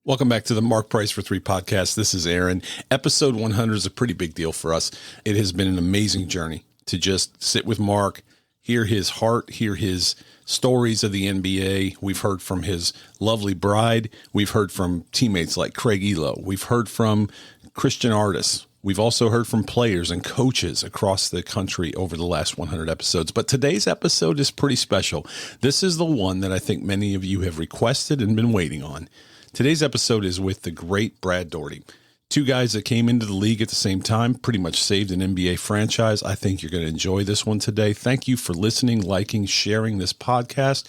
Welcome back to the Mark Price for 3 podcast. This is Aaron. Episode 100 is a pretty big deal for us. It has been an amazing journey to just sit with Mark, hear his heart, hear his stories of the NBA. We've heard from his lovely bride. We've heard from teammates like Craig Elo. We've heard from Christian artists. We've also heard from players and coaches across the country over the last 100 episodes. But today's episode is pretty special. This is the one that I think many of you have requested and been waiting on. Today's episode is with the great Brad Daugherty. 2 guys that came into the league at the same time, pretty much saved an NBA franchise. I think you're going to enjoy this one today. Thank you for listening, liking, sharing this podcast.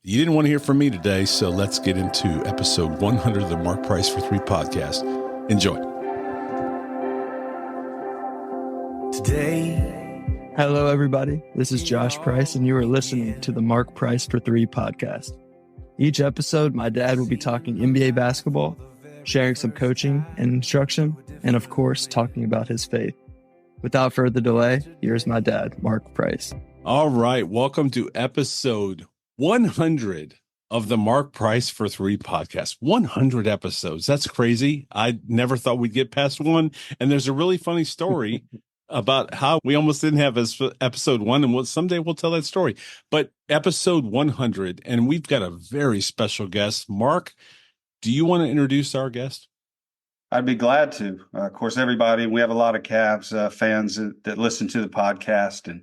You didn't want to hear from me today, so let's get into episode 100 of the Mark Price for 3 podcast. Enjoy. Hello, everybody. This is Josh Price, and you are listening to the Mark Price for 3 podcast. Each episode, my dad will be talking NBA basketball, sharing some coaching and instruction, and of course, talking about his faith. Without further delay, here's my dad, Mark Price. All right. Welcome to episode 100 of the Mark Price for 3 podcast. 100 episodes. That's crazy. I never thought we'd get past one. And there's a really funny story about how we almost didn't have episode 1, and someday we'll tell that story. But episode 100, and we've got a very special guest. Mark, do you want to introduce our guest? I'd be glad to. Of course, everybody, we have a lot of Cavs fans that listen to the podcast,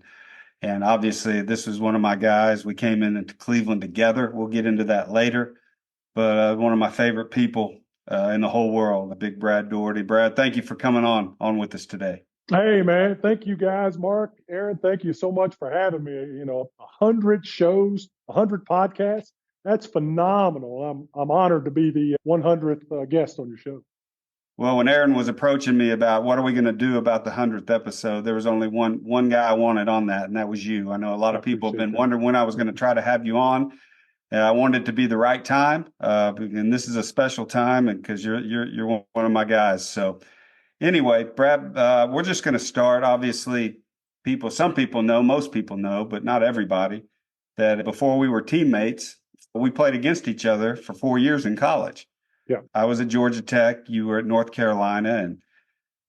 and obviously this is one of my guys. We came into Cleveland together. We'll get into that later. But one of my favorite people in the whole world, the big Brad Daugherty. Brad, thank you for coming on with us today. Hey, man. Thank you guys, Mark, Aaron. Thank you so much for having me. 100 shows, 100 podcasts. That's phenomenal. I'm honored to be the 100th guest on your show. Well, when Aaron was approaching me about what are we going to do about the 100th episode, there was only one guy I wanted on that, and that was you. I know a lot of people have been wondering when I was going to try to have you on. I wanted it to be the right time, and this is a special time, and because you're one of my guys. So anyway, Brad, we're just going to start. Obviously, some people know, most people know, but not everybody, that before we were teammates, we played against each other for 4 years in college. Yeah, I was at Georgia Tech. You were at North Carolina. And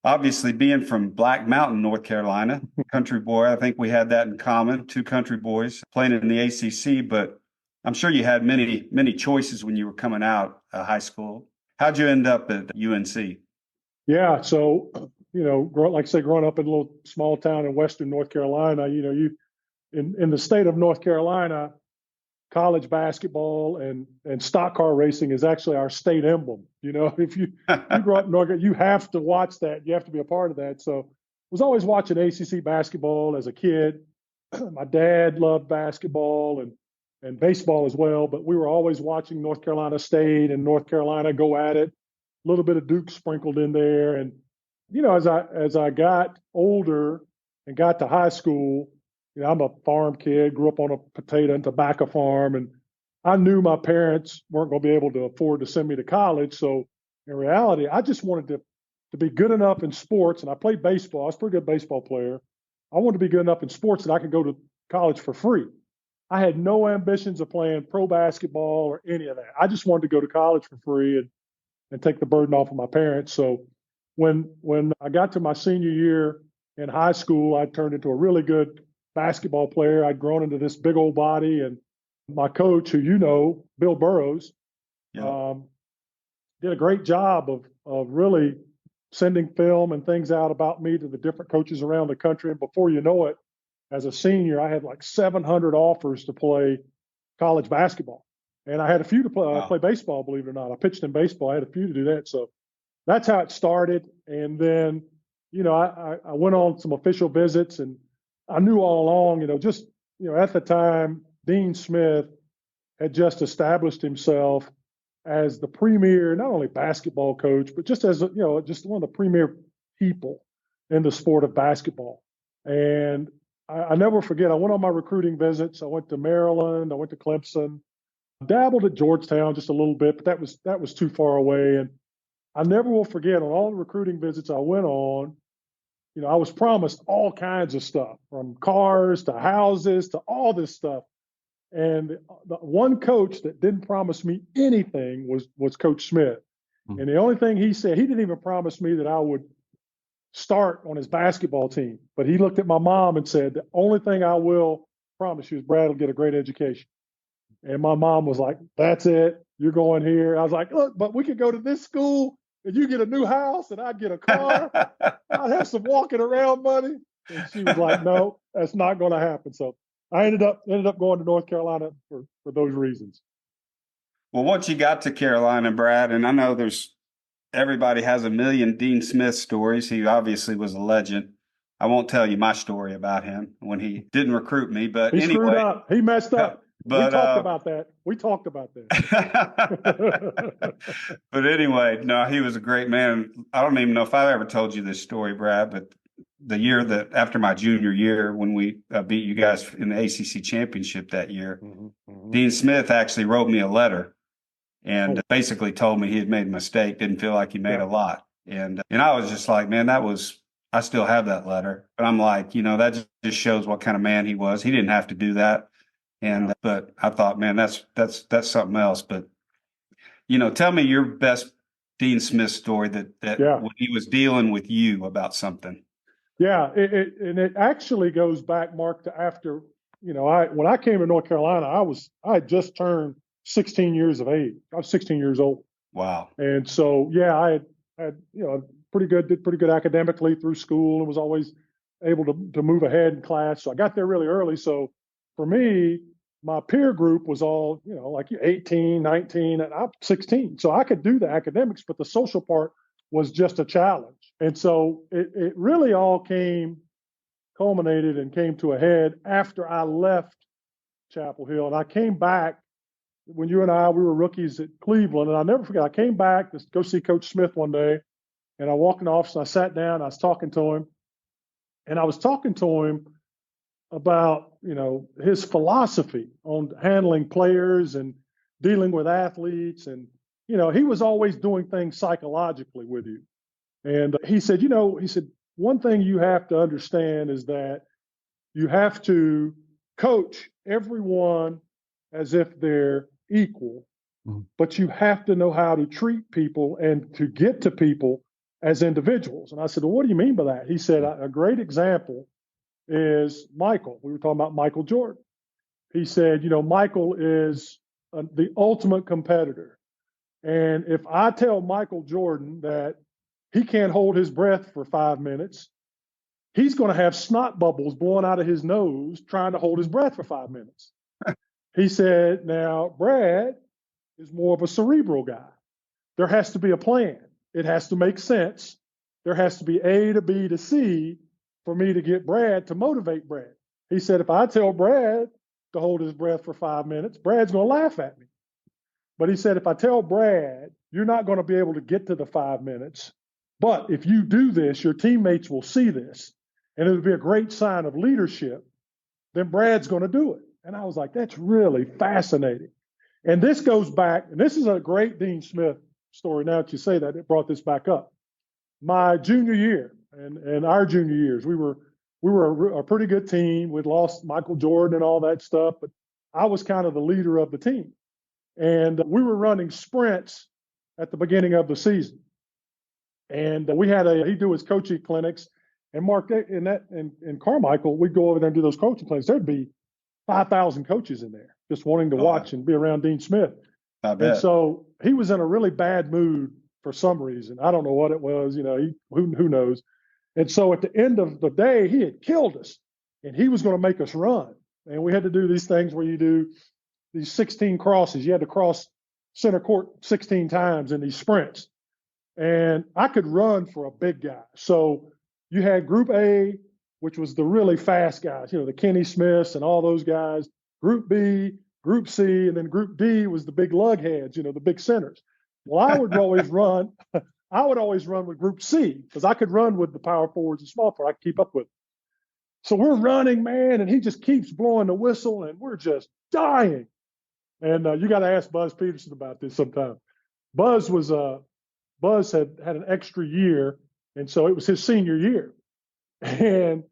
obviously being from Black Mountain, North Carolina, country boy, I think we had that in common, 2 country boys playing in the ACC. But I'm sure you had many choices when you were coming out of high school. How'd you end up at UNC? Yeah. So, like I say, growing up in a little small town in Western North Carolina, you in the state of North Carolina, college basketball and stock car racing is actually our state emblem. If you grow up in North Carolina, you have to watch that. You have to be a part of that. So I was always watching ACC basketball as a kid. My dad loved basketball and baseball as well, but we were always watching North Carolina State and North Carolina go at it. A little bit of Duke sprinkled in there. And, as I got older and got to high school, I'm a farm kid, grew up on a potato and tobacco farm, and I knew my parents weren't going to be able to afford to send me to college. So in reality, I just wanted to be good enough in sports, and I played baseball. I was a pretty good baseball player. I wanted to be good enough in sports that I could go to college for free. I had no ambitions of playing pro basketball or any of that. I just wanted to go to college for free and take the burden off of my parents. So when I got to my senior year in high school, I turned into a really good basketball player. I'd grown into this big old body, and my coach, who Bill Burrows, did a great job of really sending film and things out about me to the different coaches around the country. And before you know it, as a senior, I had like 700 offers to play college basketball. And I had a few to play baseball, believe it or not. I pitched in baseball. I had a few to do that. So that's how it started. And then, I went on some official visits, and I knew all along, at the time, Dean Smith had just established himself as the premier, not only basketball coach, but just as, just one of the premier people in the sport of basketball. And I never forget, I went on my recruiting visits. I went to Maryland. I went to Clemson. Dabbled at Georgetown just a little bit, but that was too far away. And I never will forget, on all the recruiting visits I went on, I was promised all kinds of stuff, from cars to houses to all this stuff. And the one coach that didn't promise me anything was Coach Smith. And the only thing he said, he didn't even promise me that I would start on his basketball team. But he looked at my mom and said, the only thing I will promise you is Brad will get a great education. And my mom was like, that's it. You're going here. I was like, look, but we could go to this school and you get a new house and I'd get a car. I'd have some walking around money. And she was like, no, that's not going to happen. So I ended up going to North Carolina for those reasons. Well, once you got to Carolina, Brad, and I know everybody has a million Dean Smith stories. He obviously was a legend. I won't tell you my story about him when he didn't recruit me, but he anyway. Screwed up. He messed up. But, we talked about that. But anyway, no, he was a great man. I don't even know if I've ever told you this story, Brad, but the year that after my junior year, when we beat you guys in the ACC championship that year, Dean Smith actually wrote me a letter and basically told me he had made a mistake, didn't feel like he made a lot. And I was just like, man, I still have that letter. But I'm like, that just shows what kind of man he was. He didn't have to do that. And but I thought, man, that's something else. But tell me your best Dean Smith story that when he was dealing with you about something. Yeah, it actually goes back, Mark, to after when I came to North Carolina, I had just turned 16 years of age. I was 16 years old. Wow. And so I had did pretty good academically through school and was always able to move ahead in class. So I got there really early. So for me, my peer group was all, like 18, 19, and I'm 16. So I could do the academics, but the social part was just a challenge. And so it really all culminated and came to a head after I left Chapel Hill. And I came back when we were rookies at Cleveland. And I'll never forget, I came back to go see Coach Smith one day. And I walked in the office and I sat down, I was talking to him. And I was talking to him about, his philosophy on handling players and dealing with athletes. And, he was always doing things psychologically with you. And he said, one thing you have to understand is that you have to coach everyone as if they're equal, but you have to know how to treat people and to get to people as individuals. And I said, well, what do you mean by that? He said, a great example is Michael. We were talking about Michael Jordan. He said, Michael is the ultimate competitor. And if I tell Michael Jordan that he can't hold his breath for 5 minutes, he's going to have snot bubbles blowing out of his nose trying to hold his breath for 5 minutes. He said, now, Brad is more of a cerebral guy. There has to be a plan. It has to make sense. There has to be A to B to C for me to get Brad to motivate Brad. He said, if I tell Brad to hold his breath for 5 minutes, Brad's going to laugh at me. But he said, if I tell Brad, you're not going to be able to get to the 5 minutes, but if you do this, your teammates will see this, and it'll be a great sign of leadership, then Brad's going to do it. And I was like, that's really fascinating. And this goes back, and this is a great Dean Smith story. Now that you say that, it brought this back up. My junior year and our junior years, we were a pretty good team. We'd lost Michael Jordan and all that stuff, but I was kind of the leader of the team. And we were running sprints at the beginning of the season. And he'd do his coaching clinics. And Mark, in Carmichael, we'd go over there and do those coaching clinics. There'd be 5,000 coaches in there just wanting to watch and be around Dean Smith. I bet. And so he was in a really bad mood for some reason. I don't know what it was. Who knows? And so at the end of the day, he had killed us, and he was going to make us run. And we had to do these things where you do these 16 crosses. You had to cross center court 16 times in these sprints. And I could run for a big guy. So you had Group A, which was the really fast guys, the Kenny Smiths and all those guys. Group B, Group C, and then Group D was the big lugheads, the big centers. Well, I would always run. I would always run with Group C because I could run with the power forwards and small forwards. I could keep up with them. So we're running, man, and he just keeps blowing the whistle, and we're just dying. And you got to ask Buzz Peterson about this sometime. Buzz had an extra year, and so it was his senior year. And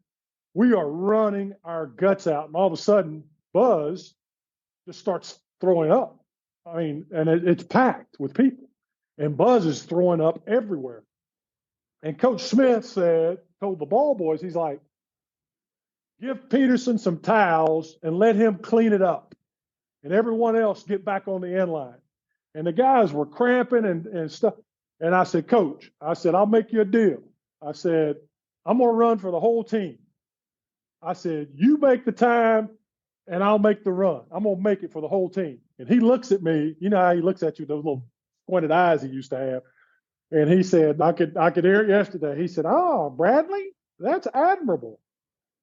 we are running our guts out, and all of a sudden, Buzz just starts throwing up. I mean, and it's packed with people. And Buzz is throwing up everywhere. And Coach Smith told the ball boys, he's like, give Peterson some towels and let him clean it up. And everyone else get back on the end line. And the guys were cramping and stuff. And I said, Coach, I said, I'll make you a deal. I said, I'm going to run for the whole team. I said, you make the time and I'll make the run. I'm going to make it for the whole team. And he looks at me. You know how he looks at you, those little squinted eyes he used to have. And he said, I could hear it yesterday. He said, oh, Bradley, that's admirable.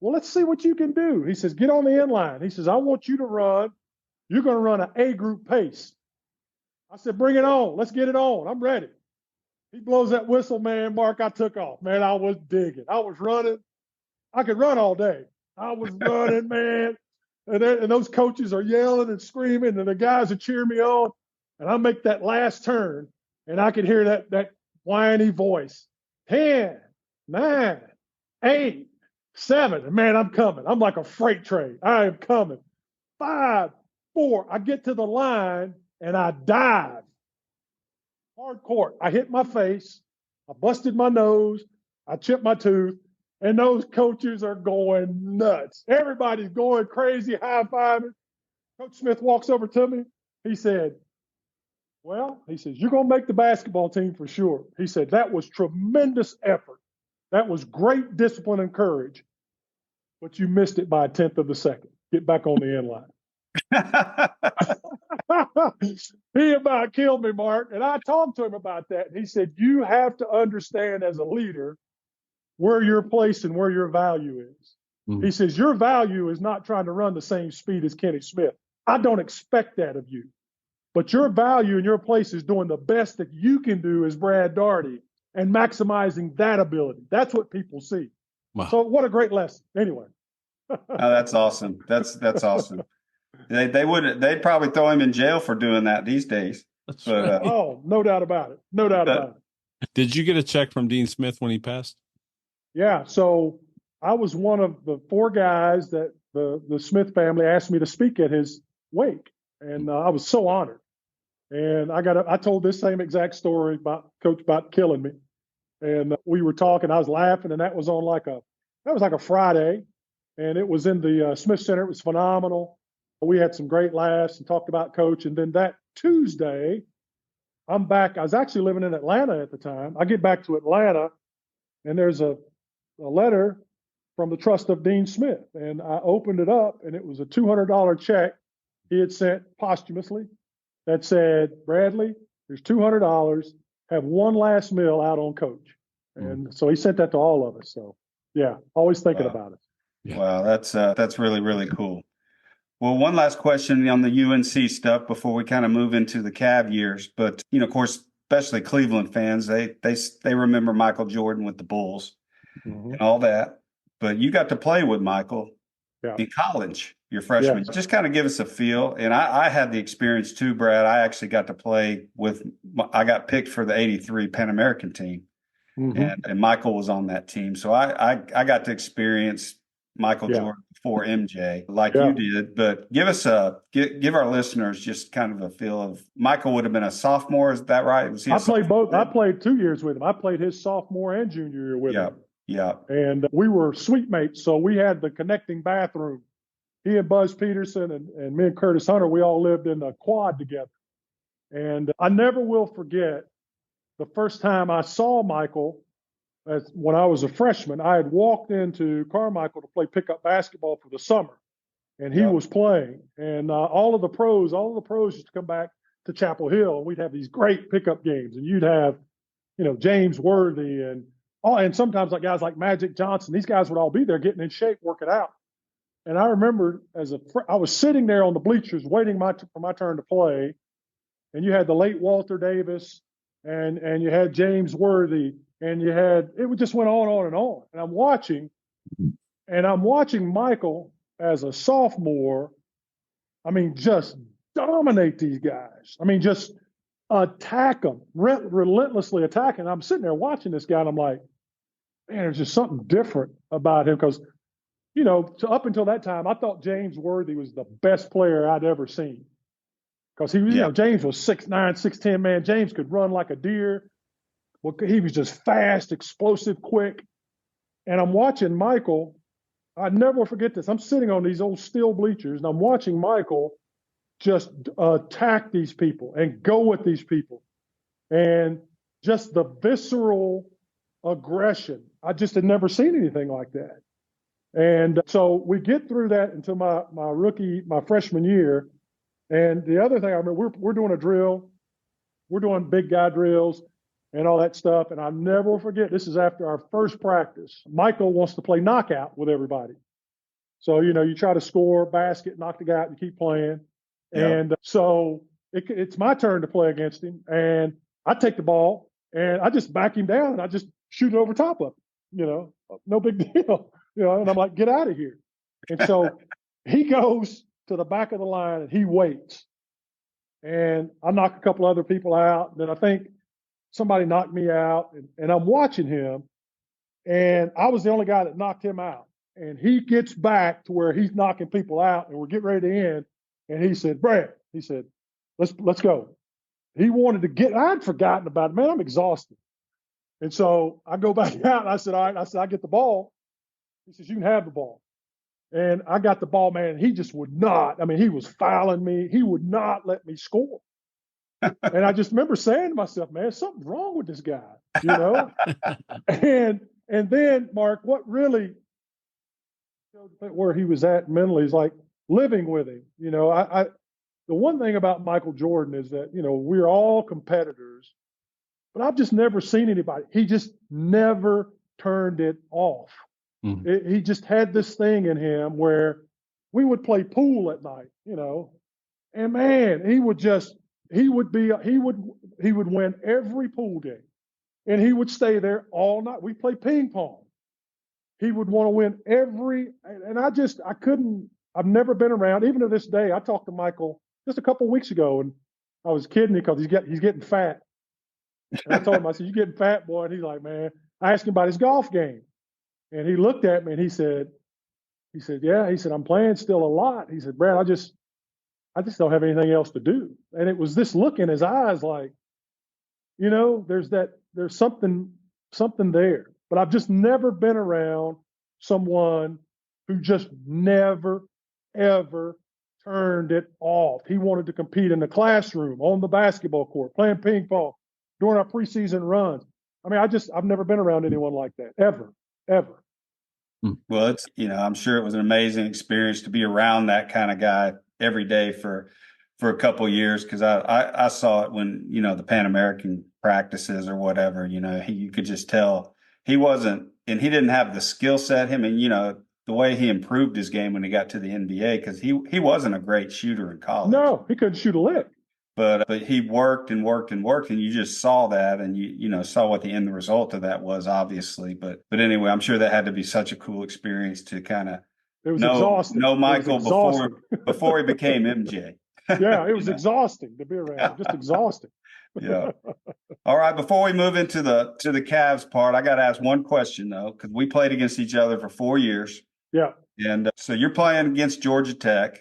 Well, let's see what you can do. He says, get on the end line. He says, I want you to run. You're going to run an A group pace. I said, bring it on. Let's get it on. I'm ready. He blows that whistle, man. Mark, I took off. Man, I was digging. I was running. I could run all day. I was running, man. And those coaches are yelling and screaming, and the guys are cheering me on. And I make that last turn, and I could hear that whiny voice. 10, 9, 8, 7. And man, I'm coming. I'm like a freight train. I am coming. 5, 4. I get to the line, and I dive. Hard court. I hit my face. I busted my nose. I chipped my tooth. And those coaches are going nuts. Everybody's going crazy, high-fiving. Coach Smith walks over to me. He said, well, he says, you're going to make the basketball team for sure. He said, that was tremendous effort. That was great discipline and courage. But you missed it by a tenth of a second. Get back on the end line. He about killed me, Mark. And I talked to him about that. He said, you have to understand as a leader where your place and where your value is. Mm-hmm. He says, your value is not trying to run the same speed as Kenny Smith. I don't expect that of you. But your value and your place is doing the best that you can do as Brad Daugherty and maximizing that ability. That's what people see. Wow. So what a great lesson. Anyway. Oh, that's awesome. That's awesome. They'd probably throw him in jail for doing that these days. But, oh, no doubt about it. No doubt about it. Did you get a check from Dean Smith when he passed? Yeah. So I was one of the 4 guys that the Smith family asked me to speak at his wake. And I was so honored. And I told this same exact story about Coach about killing me. And we were talking, I was laughing, and that was like a Friday. And it was in the Smith Center. It was phenomenal. We had some great laughs and talked about Coach. And then that Tuesday, I'm back. I was actually living in Atlanta at the time. I get back to Atlanta, and there's a letter from the trust of Dean Smith. And I opened it up, and it was a $200 check he had sent posthumously that said, Bradley, there's $200. Have one last meal out on Coach. And so he sent that to all of us. So, yeah, always thinking about it. Yeah. Wow, that's really, really cool. Well, one last question on the UNC stuff before we kind of move into the Cav years. But, of course, especially Cleveland fans, they remember Michael Jordan with the Bulls and all that. But you got to play with Michael in college, your freshman. Yeah. Just kind of give us a feel. And I had the experience too, Brad. I actually got to play I got picked for the 83 Pan American team. And Michael was on that team. So I got to experience Michael Jordan before MJ like you did. But give our listeners just kind of a feel of Michael would have been a sophomore. Is that right? I played both. I played 2 years with him. I played his sophomore and junior year with him. Yeah. And we were suite mates. So we had the connecting bathroom. He and Buzz Peterson and me and Curtis Hunter, we all lived in a quad together. And I never will forget the first time I saw Michael when I was a freshman. I had walked into Carmichael to play pickup basketball for the summer, and he was playing. And all of the pros used to come back to Chapel Hill, and we'd have these great pickup games. And you'd have, James Worthy and sometimes like guys like Magic Johnson. These guys would all be there getting in shape, working out. And I remember I was sitting there on the bleachers waiting for my turn to play, and you had the late Walter Davis, and you had James Worthy, and it just went on and on. And I'm watching Michael as a sophomore. I mean, just dominate these guys. I mean, just attack them, relentlessly attacking. I'm sitting there watching this guy, and I'm like, man, there's just something different about him because, up until that time, I thought James Worthy was the best player I'd ever seen. Because he was, James was 6'9", 6'10", man. James could run like a deer. Well, he was just fast, explosive, quick. And I'm watching Michael. I never forget this. I'm sitting on these old steel bleachers, and I'm watching Michael just attack these people and go with these people. And just the visceral aggression. I just had never seen anything like that. And so we get through that until my freshman year. And the other thing I remember, we're doing a drill. We're doing big guy drills and all that stuff. And I'll never forget, this is after our first practice. Michael wants to play knockout with everybody. So, you try to score, basket, knock the guy out, and keep playing. Yeah. And so it's my turn to play against him. And I take the ball and I just back him down and I just shoot it over top of him, no big deal, and I'm like, get out of here. And so he goes to the back of the line and he waits. And I knock a couple other people out. And then I think somebody knocked me out and I'm watching him. And I was the only guy that knocked him out. And he gets back to where he's knocking people out and we're getting ready to end. And he said, Brad, let's go. He wanted to get, I'd forgotten about it. Man, I'm exhausted. And so I go back out and I said, all right, I get the ball. He says, you can have the ball. And I got the ball, man. He just would not. I mean, he was fouling me. He would not let me score. And I just remember saying to myself, man, something's wrong with this guy, And then, Mark, what really showed where he was at mentally is like living with him. The one thing about Michael Jordan is that, we're all competitors, but I've just never seen anybody. He just never turned it off. Mm-hmm. He just had this thing in him where we would play pool at night, and man, he would win every pool game and he would stay there all night. We play ping pong. He would want to win and I've never been around, even to this day. I talked to Michael just a couple of weeks ago and I was kidding because he's getting fat. And I told him, I said, you getting fat, boy? And he's like, man, I asked him about his golf game. And he looked at me and he said, yeah, he said, I'm playing still a lot. He said, Brad, I just don't have anything else to do. And it was this look in his eyes like, there's something there. But I've just never been around someone who just never, ever turned it off. He wanted to compete in the classroom, on the basketball court, playing ping pong, during our preseason runs. I mean, I've never been around anyone like that, ever. Well, I'm sure it was an amazing experience to be around that kind of guy every day for a couple of years. Cause I saw it when, the Pan American practices or whatever, you could just tell he wasn't, and he didn't have the skill set. Him and, the way he improved his game when he got to the NBA, cause he wasn't a great shooter in college. No, he couldn't shoot a lick. But he worked and worked and worked, and you just saw that, and you saw what the end result of that was, obviously. But anyway, I'm sure that had to be such a cool experience to kind of know Michael before he became MJ. Yeah, it was exhausting to be around, just exhausting. Yeah. All right. Before we move into the Cavs part, I got to ask one question though, because we played against each other for 4 years. Yeah. And so you're playing against Georgia Tech.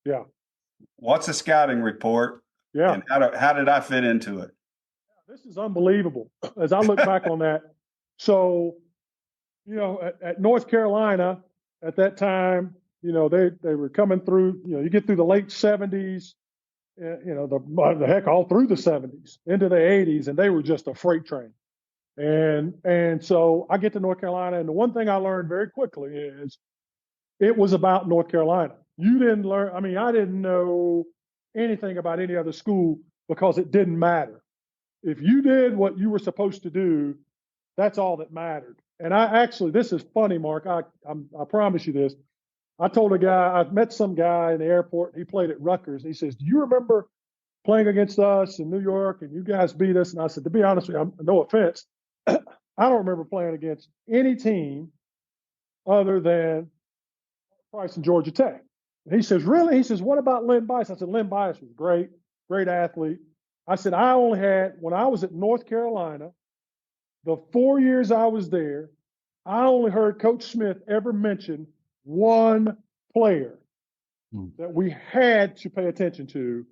Yeah. What's a scouting report? Yeah. And how did I fit into it? This is unbelievable as I look back on that. So, at North Carolina at that time, they were coming through, you get through the late 70s, the heck, all through the 70s into the 80s, and they were just a freight train. And so I get to North Carolina, and the one thing I learned very quickly is it was about North Carolina. You didn't learn, I didn't know anything about any other school because it didn't matter. If you did what you were supposed to do, that's all that mattered. And this is funny, Mark. I promise you this. I told a guy, I met some guy in the airport. He played at Rutgers. He says, do you remember playing against us in New York and you guys beat us? And I said, to be honest with you, no offense, I don't remember playing against any team other than Price and Georgia Tech. And he says, really? He says, what about Len Bias? I said, Len Bias was great athlete. I said, I only had, when I was at North Carolina, the 4 years I was there, I only heard Coach Smith ever mention one player that we had to pay attention to,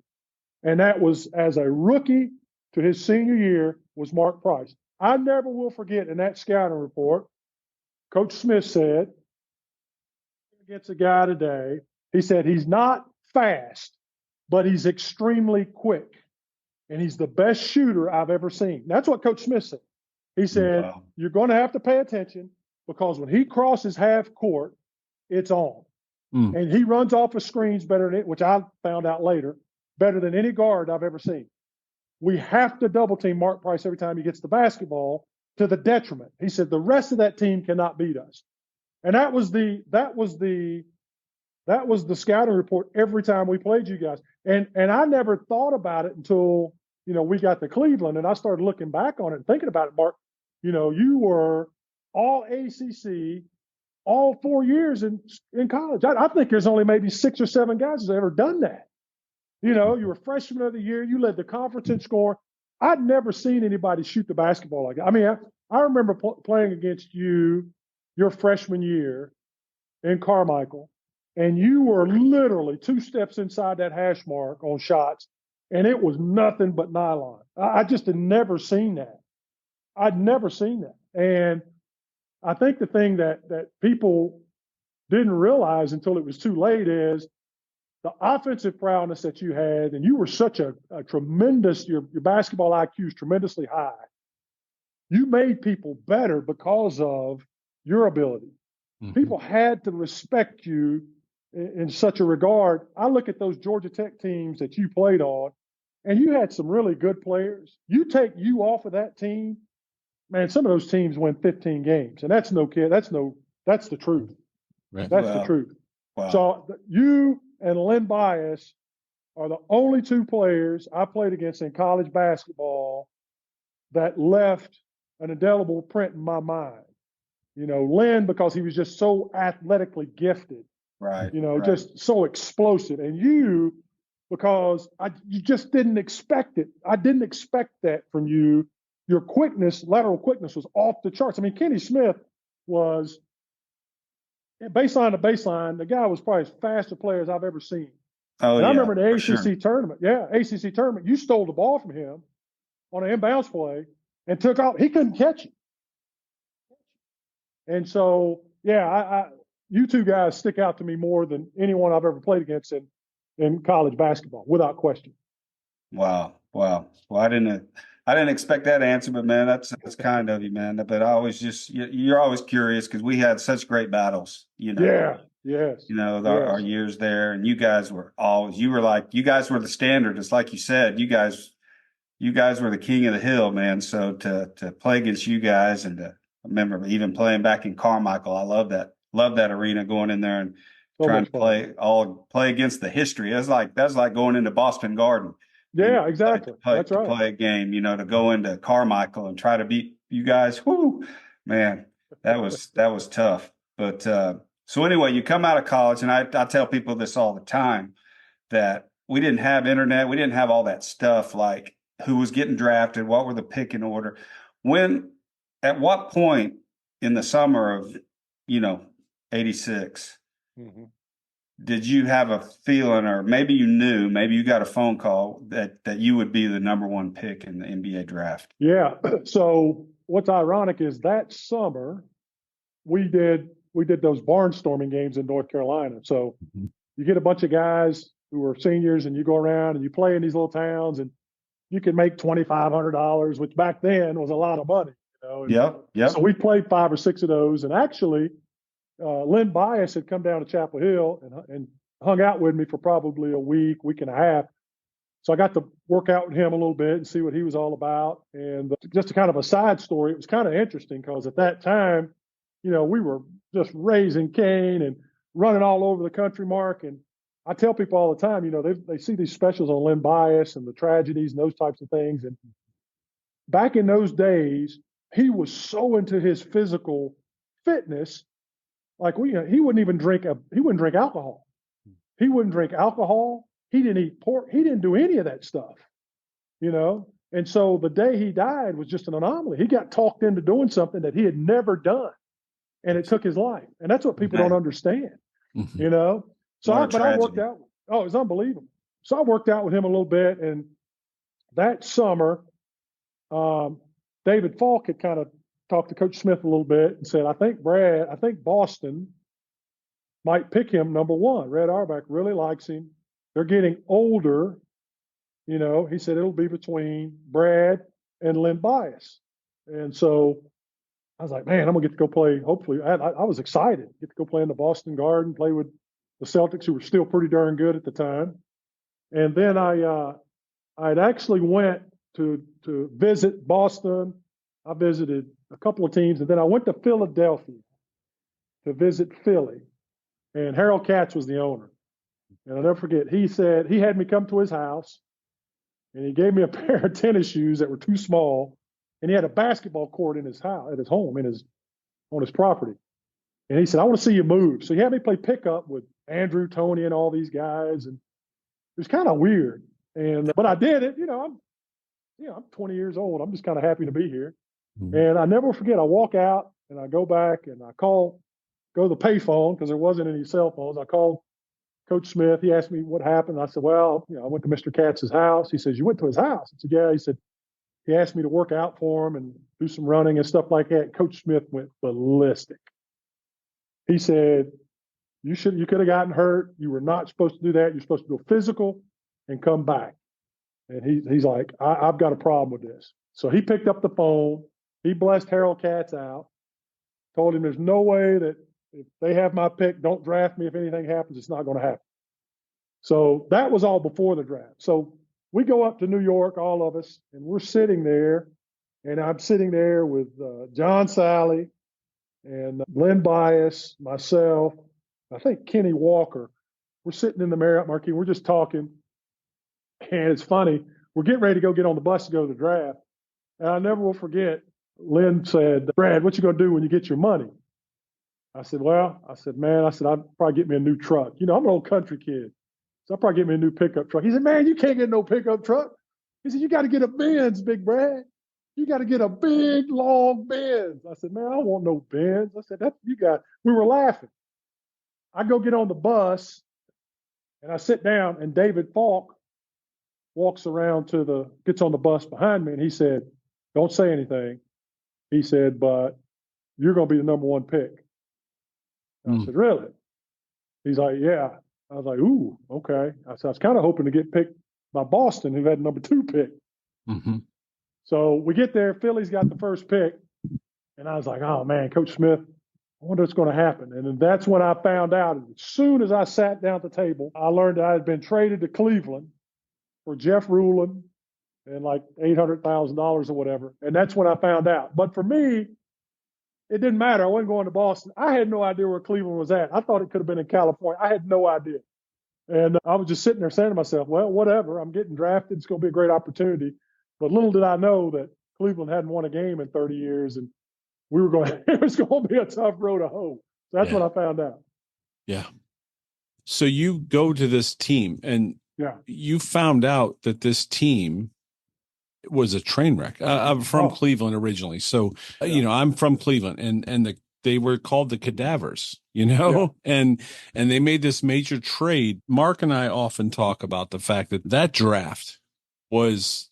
and that was as a rookie to his senior year was Mark Price. I never will forget in that scouting report, Coach Smith said, against a guy today, he said he's not fast, but he's extremely quick. And he's the best shooter I've ever seen. That's what Coach Smith said. He said, wow, you're going to have to pay attention because when he crosses half court, it's on. And he runs off of screens better than, which I found out later, better than any guard I've ever seen. We have to double team Mark Price every time he gets the basketball to the detriment. He said the rest of that team cannot beat us. And that was the scouting report every time we played you guys. And I never thought about it until, we got to Cleveland and I started looking back on it and thinking about it, Mark. You were all ACC all 4 years in college. I think there's only maybe 6 or 7 guys who's ever done that. You were freshman of the year. You led the conference in scoring. I'd never seen anybody shoot the basketball like that. I mean, I remember playing against you your freshman year in Carmichael, and you were literally 2 steps inside that hash mark on shots, and it was nothing but nylon. I just had never seen that. I'd never seen that. And I think the thing that people didn't realize until it was too late is the offensive prowess that you had, and you were such a tremendous, your basketball IQ is tremendously high. You made people better because of your ability. Mm-hmm. People had to respect you in such a regard. I look at those Georgia Tech teams that you played on, and you had some really good players. You take you off of that team, man, some of those teams win 15 games. And that's no kid. That's the truth. Right. That's the truth. Wow. So you and Len Bias are the only 2 players I played against in college basketball that left an indelible print in my mind. Len, because he was just so athletically gifted. Right. Just so explosive. And you, because you just didn't expect it. I didn't expect that from you. Your quickness, lateral quickness was off the charts. I mean, Kenny Smith was baseline to baseline. The guy was probably as fast a player as I've ever seen. Oh, and I remember the ACC tournament. Yeah, ACC tournament. You stole the ball from him on an inbounds play and took off. He couldn't catch it. And so, you 2 guys stick out to me more than anyone I've ever played against in college basketball, without question. Wow. Well, I didn't expect that answer, but man, that's kind of you, man. But I always you're always curious because we had such great battles, Yeah. Yes. Our years there, and you guys were you guys were the standard. It's like you said, you guys were the king of the hill, man. So to play against you guys, and I remember even playing back in Carmichael, I love that arena, going in there and trying to play against the history. That's like going into Boston Garden. Yeah, exactly. That's right. To play a game, to go into Carmichael and try to beat you guys. Whoo, man, that was tough. But so anyway, you come out of college, and I tell people this all the time, that we didn't have internet, we didn't have all that stuff like who was getting drafted, what were the picking order. At what point in the summer of 86, mm-hmm. did you have a feeling, or maybe you knew, maybe you got a phone call that you would be the number 1 pick in the NBA draft? Yeah. So what's ironic is that summer we did those barnstorming games in North Carolina. So mm-hmm. you get a bunch of guys who are seniors, and you go around and you play in these little towns, and you can make $2,500, which back then was a lot of money. Yeah. So we played 5 or 6 of those, and actually, Len Bias had come down to Chapel Hill and hung out with me for probably a week and a half. So I got to work out with him a little bit and see what he was all about. And just a kind of a side story, it was kind of interesting because at that time, we were just raising Cain and running all over the country, Mark. And I tell people all the time, they see these specials on Len Bias and the tragedies and those types of things. And back in those days, he was so into his physical fitness. Like he wouldn't even drink alcohol. He wouldn't drink alcohol. He didn't eat pork. He didn't do any of that stuff, And so the day he died was just an anomaly. He got talked into doing something that he had never done. and it took his life. And that's what people don't understand, Mm-hmm. you know? So What a I worked tragedy. out. Oh, it was unbelievable. So I worked out with him a little bit. And that summer, David Falk had kind of talked to Coach Smith a little bit and said, I think Boston might pick him number one. Red Auerbach really likes him. They're getting older. You know, he said it'll be between Brad and Lynn Bias. And so I was like, man, I'm going to get to go play. Hopefully, I was excited. Get to go play in the Boston Garden, play with the Celtics, who were still pretty darn good at the time. And then I'd actually went to visit Boston. I visited a couple of teams, and then I went to Philadelphia to visit Philly. And Harold Katz was the owner. And I'll never forget, he said he had me come to his house, and he gave me a pair of tennis shoes that were too small, and he had a basketball court in his house, at his home, on his property. And he said, I want to see you move. So he had me play pickup with Andrew, Tony, and all these guys, and it was kind of weird. But I did it. I'm 20 years old. I'm just kind of happy to be here. Mm-hmm. And I never forget, I walk out and I go back and I go to the payphone because there wasn't any cell phones. I called Coach Smith. He asked me what happened. I said, well, I went to Mr. Katz's house. He says, you went to his house? I said, yeah. He said, he asked me to work out for him and do some running and stuff like that. Coach Smith went ballistic. He said, you could have gotten hurt. You were not supposed to do that. You're supposed to go physical and come back. And he's like, I've got a problem with this. So he picked up the phone. He blessed Harold Katz out, told him there's no way that if they have my pick, don't draft me. If anything happens, it's not going to happen. So that was all before the draft. So we go up to New York, all of us, and we're sitting there. And I'm sitting there with John Sally and Lynn Bias, myself, I think Kenny Walker. We're sitting in the Marriott Marquis. We're just talking. And it's funny. We're getting ready to go get on the bus to go to the draft. And I never will forget, Lynn said, Brad, what you going to do when you get your money? I said, I'd probably get me a new truck. I'm an old country kid. So I'll probably get me a new pickup truck. He said, man, you can't get no pickup truck. He said, you got to get a Benz, Big Brad. You got to get a big, long Benz. I said, man, I don't want no Benz. I said, we were laughing. I go get on the bus and I sit down and David Falk walks around gets on the bus behind me and he said, don't say anything. He said, but you're going to be the number one pick. I said, really? He's like, yeah. I was like, ooh, okay. I said, I was kind of hoping to get picked by Boston, who had number 2 pick. Mm-hmm. So we get there. Philly's got the first pick. And I was like, oh, man, Coach Smith, I wonder what's going to happen. And then that's when I found out. As soon as I sat down at the table, I learned that I had been traded to Cleveland for Jeff Rulin and like $800,000 or whatever. And that's when I found out. But for me, it didn't matter. I wasn't going to Boston. I had no idea where Cleveland was at. I thought it could have been in California. I had no idea. And I was just sitting there saying to myself, well, whatever. I'm getting drafted. It's going to be a great opportunity. But little did I know that Cleveland hadn't won a game in 30 years. And it was going to be a tough road to hoe. So that's what I found out. Yeah. So you go to this team and you found out that this team was a train wreck. I'm from Cleveland originally. So, I'm from Cleveland and they were called the Cadavers, and they made this major trade. Mark and I often talk about the fact that draft was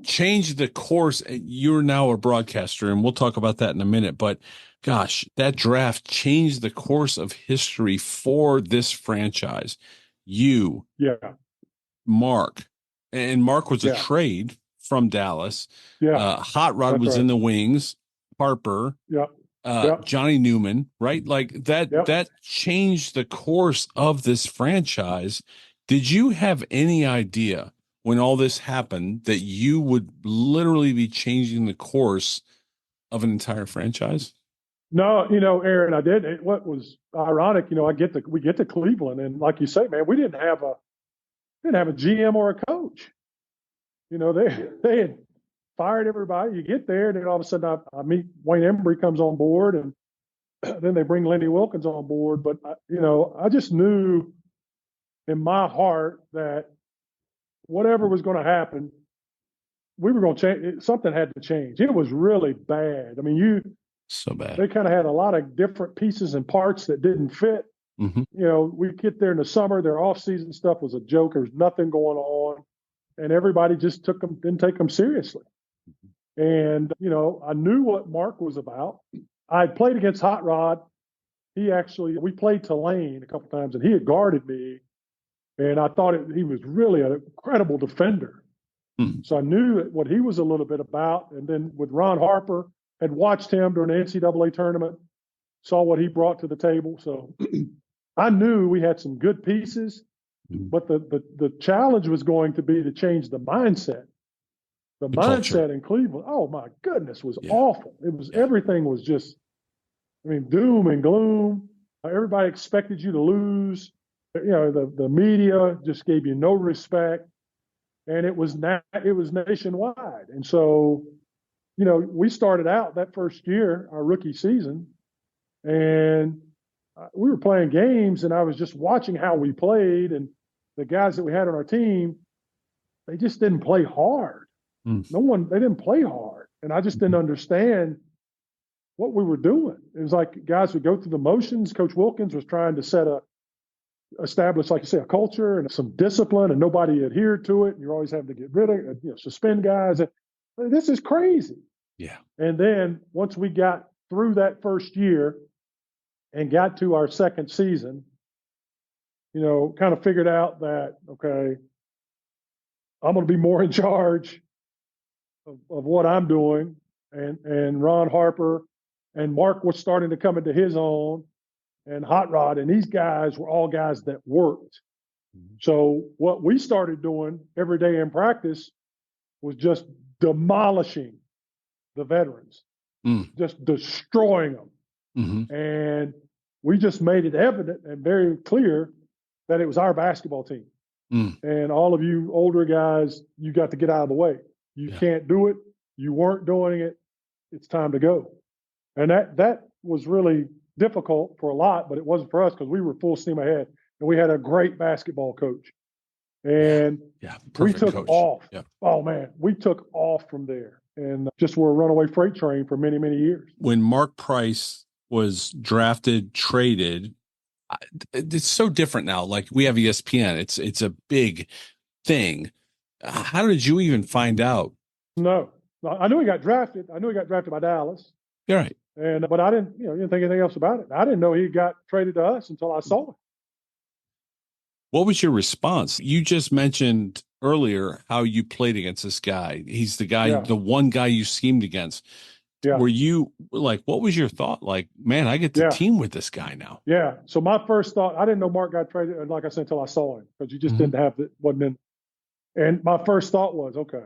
changed the course. You're now a broadcaster and we'll talk about that in a minute, but gosh, that draft changed the course of history for this franchise. Mark, and Mark was a trade from Dallas. Hot Rod was in the wings. Harper. Johnny Newman, right? Like that changed the course of this franchise. Did you have any idea when all this happened that you would literally be changing the course of an entire franchise? No, Aaron, I did. What was ironic, we get to Cleveland, and like you say, man, we didn't have a GM or a coach. They had fired everybody. You get there, and then all of a sudden I meet Wayne Embry comes on board, and then they bring Lenny Wilkins on board. But I just knew in my heart that whatever was going to happen, we were going to change. Something had to change. It was really bad. I mean, So bad. They kind of had a lot of different pieces and parts that didn't fit. Mm-hmm. You know, we get there in the summer, their off-season stuff was a joke. There was nothing going on, and everybody just didn't take them seriously. And, you know, I knew what Mark was about. I had played against Hot Rod. We played Tulane a couple times, and he had guarded me, and I thought he was really an incredible defender. Mm-hmm. So I knew what he was a little bit about. And then with Ron Harper, had watched him during the NCAA tournament, saw what he brought to the table. So I knew we had some good pieces, but the challenge was going to be to change the mindset. The mindset in Cleveland, oh my goodness, was awful. It was everything was just, I mean, doom and gloom. Everybody expected you to lose. You know, the media just gave you no respect, and it was nationwide. And so, you know, we started out that first year, our rookie season, and we were playing games, and I was just watching how we played, and the guys that we had on our team, they just didn't play hard. They didn't play hard. And I just didn't understand what we were doing. It was like guys would go through the motions. Coach Wilkins was trying to establish, like you say, a culture and some discipline, and nobody adhered to it. And you're always having to get rid of, suspend guys. This is crazy. Yeah. And then once we got through that first year and got to our second season, you know, kind of figured out that, okay, I'm going to be more in charge of what I'm doing. And Ron Harper and Mark was starting to come into his own, and Hot Rod, and these guys were all guys that worked. So what we started doing every day in practice was just demolishing the veterans, just destroying them. Mm-hmm. And we just made it evident and very clear that it was our basketball team. And all of you older guys, you got to get out of the way. You can't do it. You weren't doing it. It's time to go. And that was really difficult for a lot, but it wasn't for us because we were full steam ahead. And we had a great basketball coach. And we took off. Yeah. Oh, man, we took off from there and just were a runaway freight train for many, many years. When Mark Price was drafted, traded, it's so different now. Like we have ESPN. It's a big thing. How did you even find out? No, I knew he got drafted. I knew he got drafted by Dallas. You're right. But I didn't think anything else about it. I didn't know he got traded to us until I saw him. What was your response? You just mentioned earlier how you played against this guy. He's the guy, the one guy you schemed against. Yeah. Were you like, what was your thought? Like, man, I get to team with this guy now. Yeah. So my first thought, I didn't know Mark got traded, like I said, until I saw him, because you just didn't have it, wasn't in. And my first thought was, okay,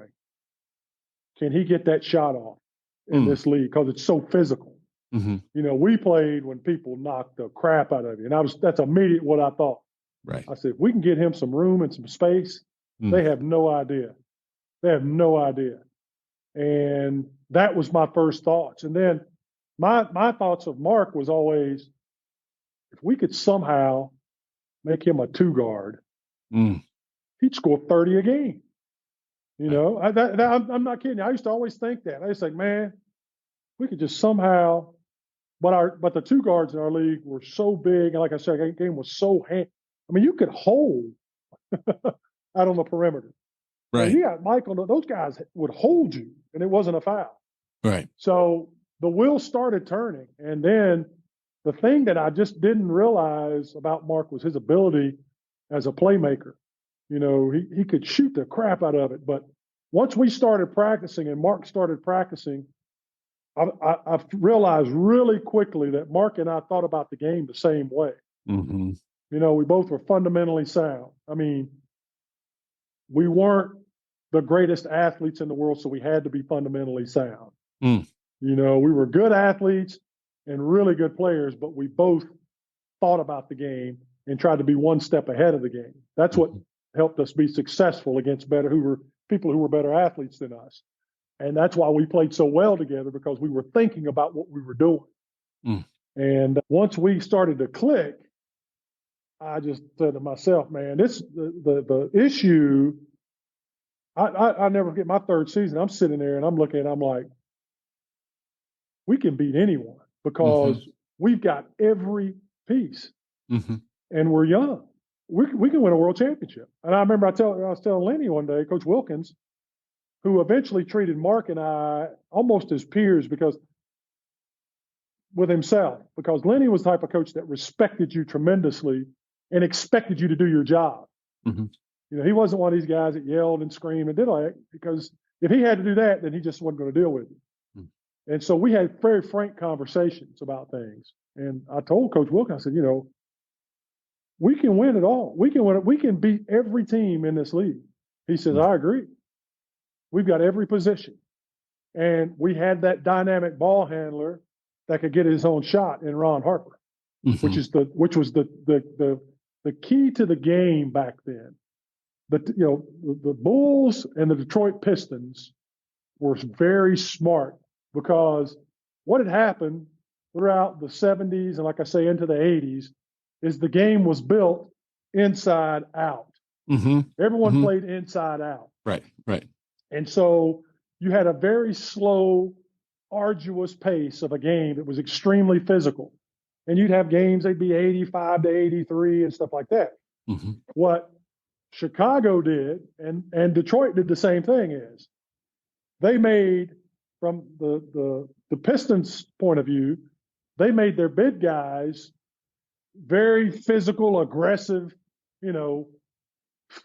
can he get that shot off in this league? Because it's so physical. Mm-hmm. You know, we played when people knocked the crap out of you. And that's immediate what I thought. Right. I said, if we can get him some room and some space, they have no idea. They have no idea. And that was my first thoughts. And then my thoughts of Mark was always, if we could somehow make him a two guard, he'd score 30 a game. You know, I'm not kidding you. I used to always think that. I used to think, man, we could just somehow, but the two guards in our league were so big. And like I said, the game was so I mean, you could hold out on the perimeter. Right. You got Michael, those guys would hold you, and it wasn't a foul. Right. So the wheels started turning. And then the thing that I just didn't realize about Mark was his ability as a playmaker. You know, he could shoot the crap out of it. But once we started practicing and Mark started practicing, I realized really quickly that Mark and I thought about the game the same way. Mm-hmm. You know, we both were fundamentally sound. I mean, we weren't the greatest athletes in the world, so we had to be fundamentally sound. You know, we were good athletes and really good players, but we both thought about the game and tried to be one step ahead of the game. That's what helped us be successful against people who were better athletes than us. And that's why we played so well together, because we were thinking about what we were doing. And once we started to click, I just said to myself, man, the issue, I never forget my third season. I'm sitting there and I'm looking, I'm like, we can beat anyone because we've got every piece, and we're young. We can win a world championship. And I remember I was telling Lenny one day, Coach Wilkins, who eventually treated Mark and I almost as peers with himself, because Lenny was the type of coach that respected you tremendously and expected you to do your job. He wasn't one of these guys that yelled and screamed and did all that, because if he had to do that, then he just wasn't going to deal with it. And so we had very frank conversations about things. And I told Coach Wilkins, I said, we can win it all. We can win it. We can beat every team in this league. He says, I agree. We've got every position. And we had that dynamic ball handler that could get his own shot in Ron Harper, which was the key to the game back then. The Bulls and the Detroit Pistons were very smart, because what had happened throughout the 70s and, like I say, into the 80s is the game was built inside out. Everyone played inside out. Right. And so you had a very slow, arduous pace of a game that was extremely physical. And you'd have games, they'd be 85 to 83 and stuff like that. What Chicago did, and Detroit did the same thing, is they made, from the Pistons' point of view, they made their big guys very physical, aggressive, going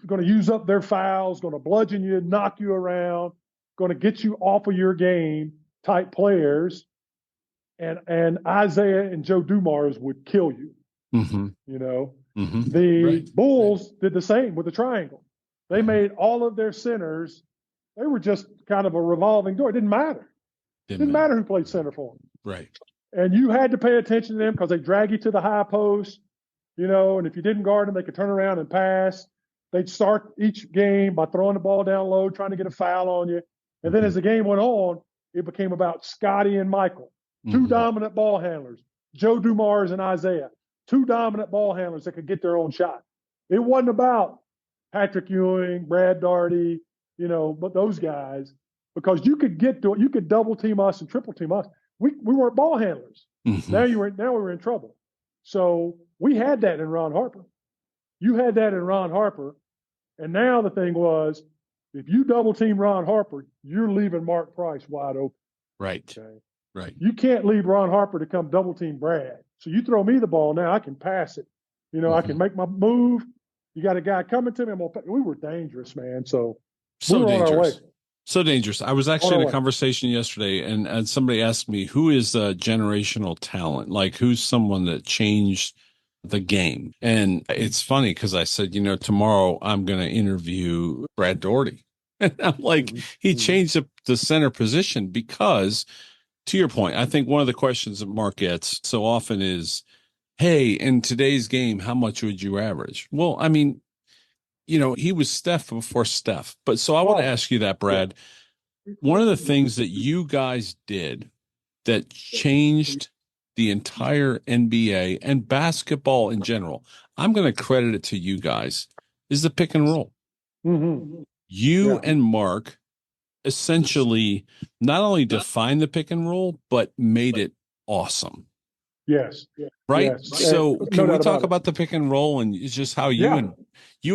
to use up their fouls, going to bludgeon you, knock you around, going to get you off of your game type players. And Isaiah and Joe Dumars would kill you. The Bulls did the same with the triangle. They made all of their centers, they were just kind of a revolving door. It didn't matter. Didn't matter who played center for them. Right. And you had to pay attention to them because they drag you to the high post, and if you didn't guard them, they could turn around and pass. They'd start each game by throwing the ball down low, trying to get a foul on you. And then as the game went on, it became about Scotty and Michael, two dominant ball handlers, Joe Dumars and Isaiah, two dominant ball handlers that could get their own shot. It wasn't about Patrick Ewing, Brad Daugherty, but those guys, because you could you could double team us and triple team us. We weren't ball handlers. Now we were in trouble. So we had that in Ron Harper. You had that in Ron Harper. And now the thing was, if you double team Ron Harper, you're leaving Mark Price wide open. Right. Okay? Right. You can't leave Ron Harper to come double team Brad. So you throw me the ball now, I can pass it. I can make my move. You got a guy coming to me. We were dangerous, man. So we were dangerous. on our way. So dangerous. I was actually in a conversation yesterday, and somebody asked me, who is a generational talent? Like, who's someone that changed the game? And it's funny because I said, tomorrow I'm going to interview Brad Daugherty. And I'm like, he changed the center position because, to your point, I think one of the questions that Mark gets so often is, hey, in today's game, how much would you average? Well, I mean, he was Steph before Steph. But so I want to ask you that, Brad. One of the things that you guys did that changed the entire NBA and basketball in general, I'm going to credit it to you guys, is the pick and roll. You and Mark essentially not only defined the pick and roll, but made it awesome. Yes. Right. Yes. So can we talk about about the pick and roll and it's just how you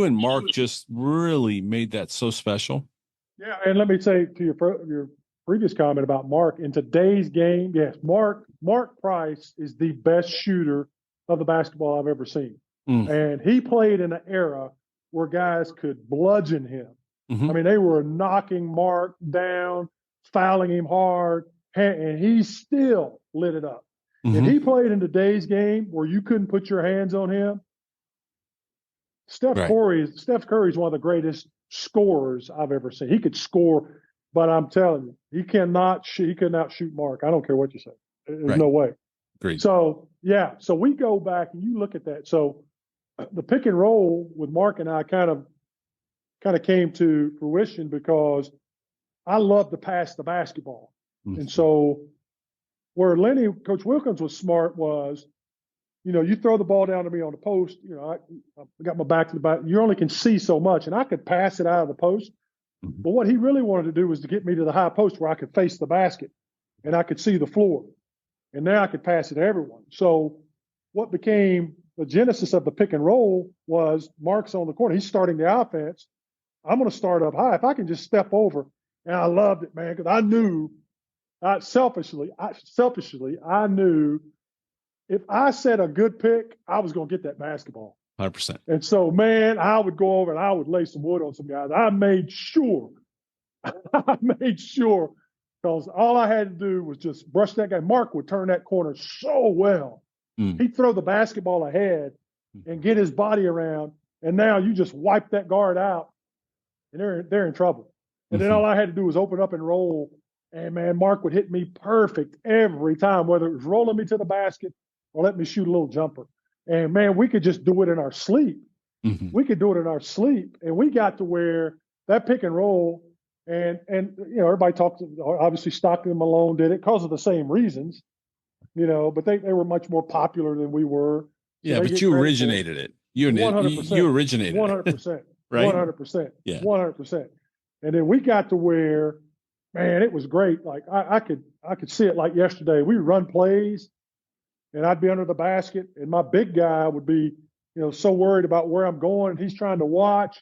and Mark just really made that so special? Yeah. And let me say to your previous comment about Mark, in today's game, yes, Mark Price is the best shooter of the basketball I've ever seen. And he played in an era where guys could bludgeon him. I mean, they were knocking Mark down, fouling him hard, and he still lit it up. If he played in today's game where you couldn't put your hands on him, Steph Curry is one of the greatest scorers I've ever seen. He could score, but I'm telling you, he could not shoot Mark. I don't care what you say. There's no way. Agreed. So we go back and you look at that. So the pick and roll with Mark and I kind of came to fruition because I love to pass the basketball. And so where Coach Wilkins was smart was, you throw the ball down to me on the post, I got my back to the back. You only can see so much, and I could pass it out of the post. But what he really wanted to do was to get me to the high post where I could face the basket. and I could see the floor. And now I could pass it to everyone. So what became the genesis of the pick and roll was Mark's on the corner. He's starting the offense. I'm going to start up high. If I can just step over, and I loved it, man, because I knew, selfishly, I knew if I set a good pick, I was going to get that basketball. 100%. And so, man, I would go over and I would lay some wood on some guys. I made sure, because all I had to do was just brush that guy. Mark would turn that corner so well. He'd throw the basketball ahead and get his body around, and now you just wipe that guard out, and they're in trouble. And then all I had to do was open up and roll, and, man, Mark would hit me perfect every time, whether it was rolling me to the basket or let me shoot a little jumper. And, man, we could just do it in our sleep. We could do it in our sleep. And we got to where that pick and roll, and you know, everybody talks, obviously Stockton and Malone did it because of the same reasons, you know, but they were much more popular than we were. Yeah, but you originated it. You originated 100%. Right? 100%. Yeah. 100%. And then we got to where, man, it was great. Like I could see it like yesterday. We would run plays, and I'd be under the basket, and my big guy would be, you know, so worried about where I'm going, and he's trying to watch,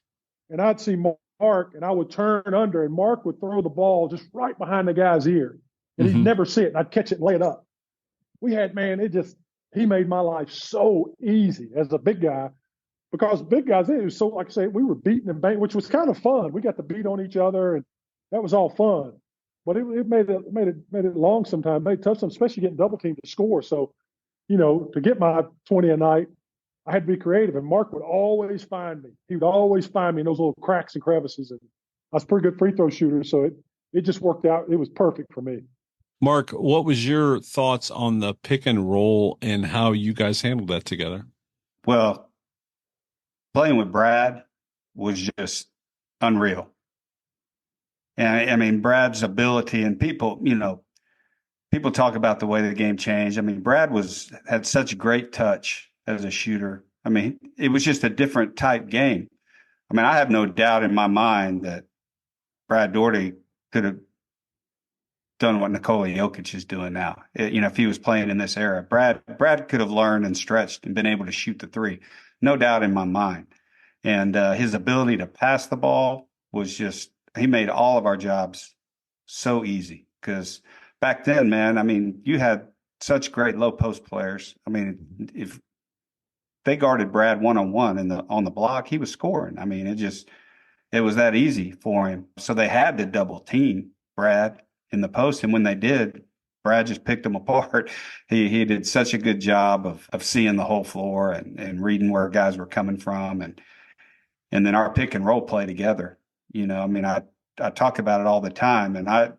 and I'd see Mark, and I would turn under, and Mark would throw the ball just right behind the guy's ear, and he'd never see it, and I'd catch it and lay it up. We had, man, he made my life so easy as a big guy, because big guys, it was so, like I say, we were beating and banging, which was kind of fun. We got to beat on each other, and that was all fun. But it made it long sometimes, made it tough, especially getting double teamed to score. So, you know, to get my 20 a night, I had to be creative, and Mark would always find me. He would always find me in those little cracks and crevices, and I was a pretty good free throw shooter, so it just worked out. It was perfect for me. Mark, what was your thoughts on the pick and roll and how you guys handled that together? Well, playing with Brad was just unreal. And I mean, Brad's ability, and people talk about the way the game changed. I mean, Brad had such great touch as a shooter. I mean, it was just a different type game. I mean, I have no doubt in my mind that Brad Daugherty could have done what Nikola Jokic is doing now. If he was playing in this era, Brad could have learned and stretched and been able to shoot the three. No doubt in my mind. And his ability to pass the ball was just, he made all of our jobs so easy. Because back then, man, I mean, you had such great low post players. I mean, if they guarded Brad one-on-one on the block, he was scoring. I mean, it was that easy for him. So they had to double team Brad in the post. And when they did, Brad just picked them apart. He did such a good job of seeing the whole floor and reading where guys were coming from. And then our pick and roll play together. You know, I mean, I talk about it all the time, and I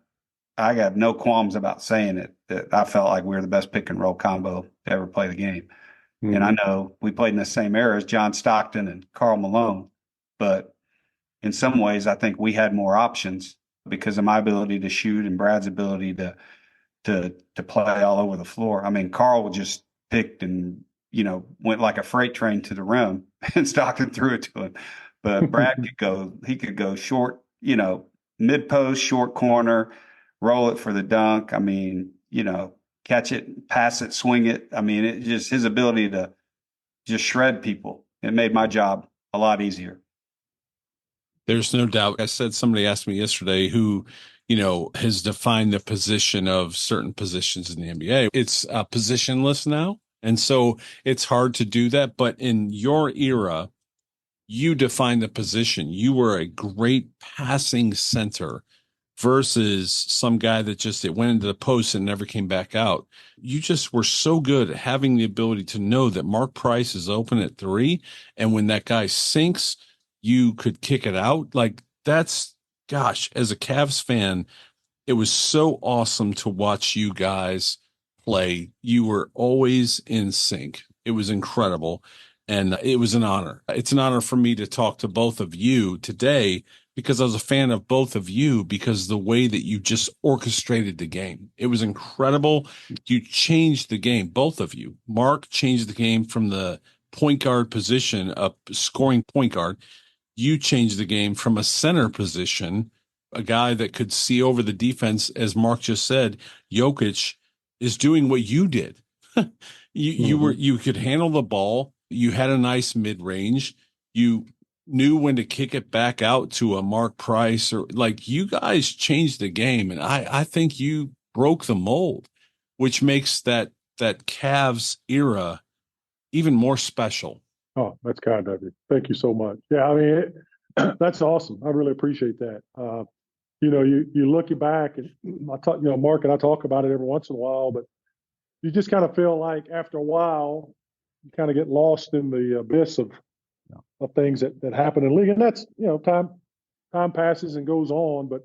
got no qualms about saying it, that I felt like we were the best pick and roll combo to ever play the game. And I know we played in the same era as John Stockton and Karl Malone, but in some ways, I think we had more options because of my ability to shoot and Brad's ability to play all over the floor. I mean, Karl just picked and, you know, went like a freight train to the rim, and Stockton threw it to him. But Brad could go short, you know, mid post, short corner, roll it for the dunk. I mean, you know, catch it, pass it, swing it. I mean, it just, his ability to just shred people. It made my job a lot easier. There's no doubt. I said, somebody asked me yesterday who, you know, has defined the position of certain positions in the NBA. It's positionless now. And so it's hard to do that. But in your era, you defined the position. You were a great passing center versus some guy that it went into the post and never came back out. You just were so good at having the ability to know that Mark Price is open at three. And when that guy sinks, you could kick it out. Like that's, gosh, as a Cavs fan, it was so awesome to watch you guys play. You were always in sync. It was incredible. And it was an honor. It's an honor for me to talk to both of you today because I was a fan of both of you because the way that you just orchestrated the game. It was incredible. You changed the game, both of you. Mark changed the game from the point guard position, a scoring point guard. You changed the game from a center position a guy that could see over the defense. As Mark just said, Jokic is doing what you did. You could handle the ball. You had a nice mid-range. You knew when to kick it back out to a Mark Price, or like, you guys changed the game. And I think you broke the mold, which makes that Cavs era even more special. Oh, that's kind of you. Thank you so much. Yeah, I mean, that's awesome. I really appreciate that. You look back, and I talk, Mark and I talk about it every once in a while, but you just kind of feel like after a while, you kind of get lost in the abyss of things that happen in the league. And that's, time passes and goes on, but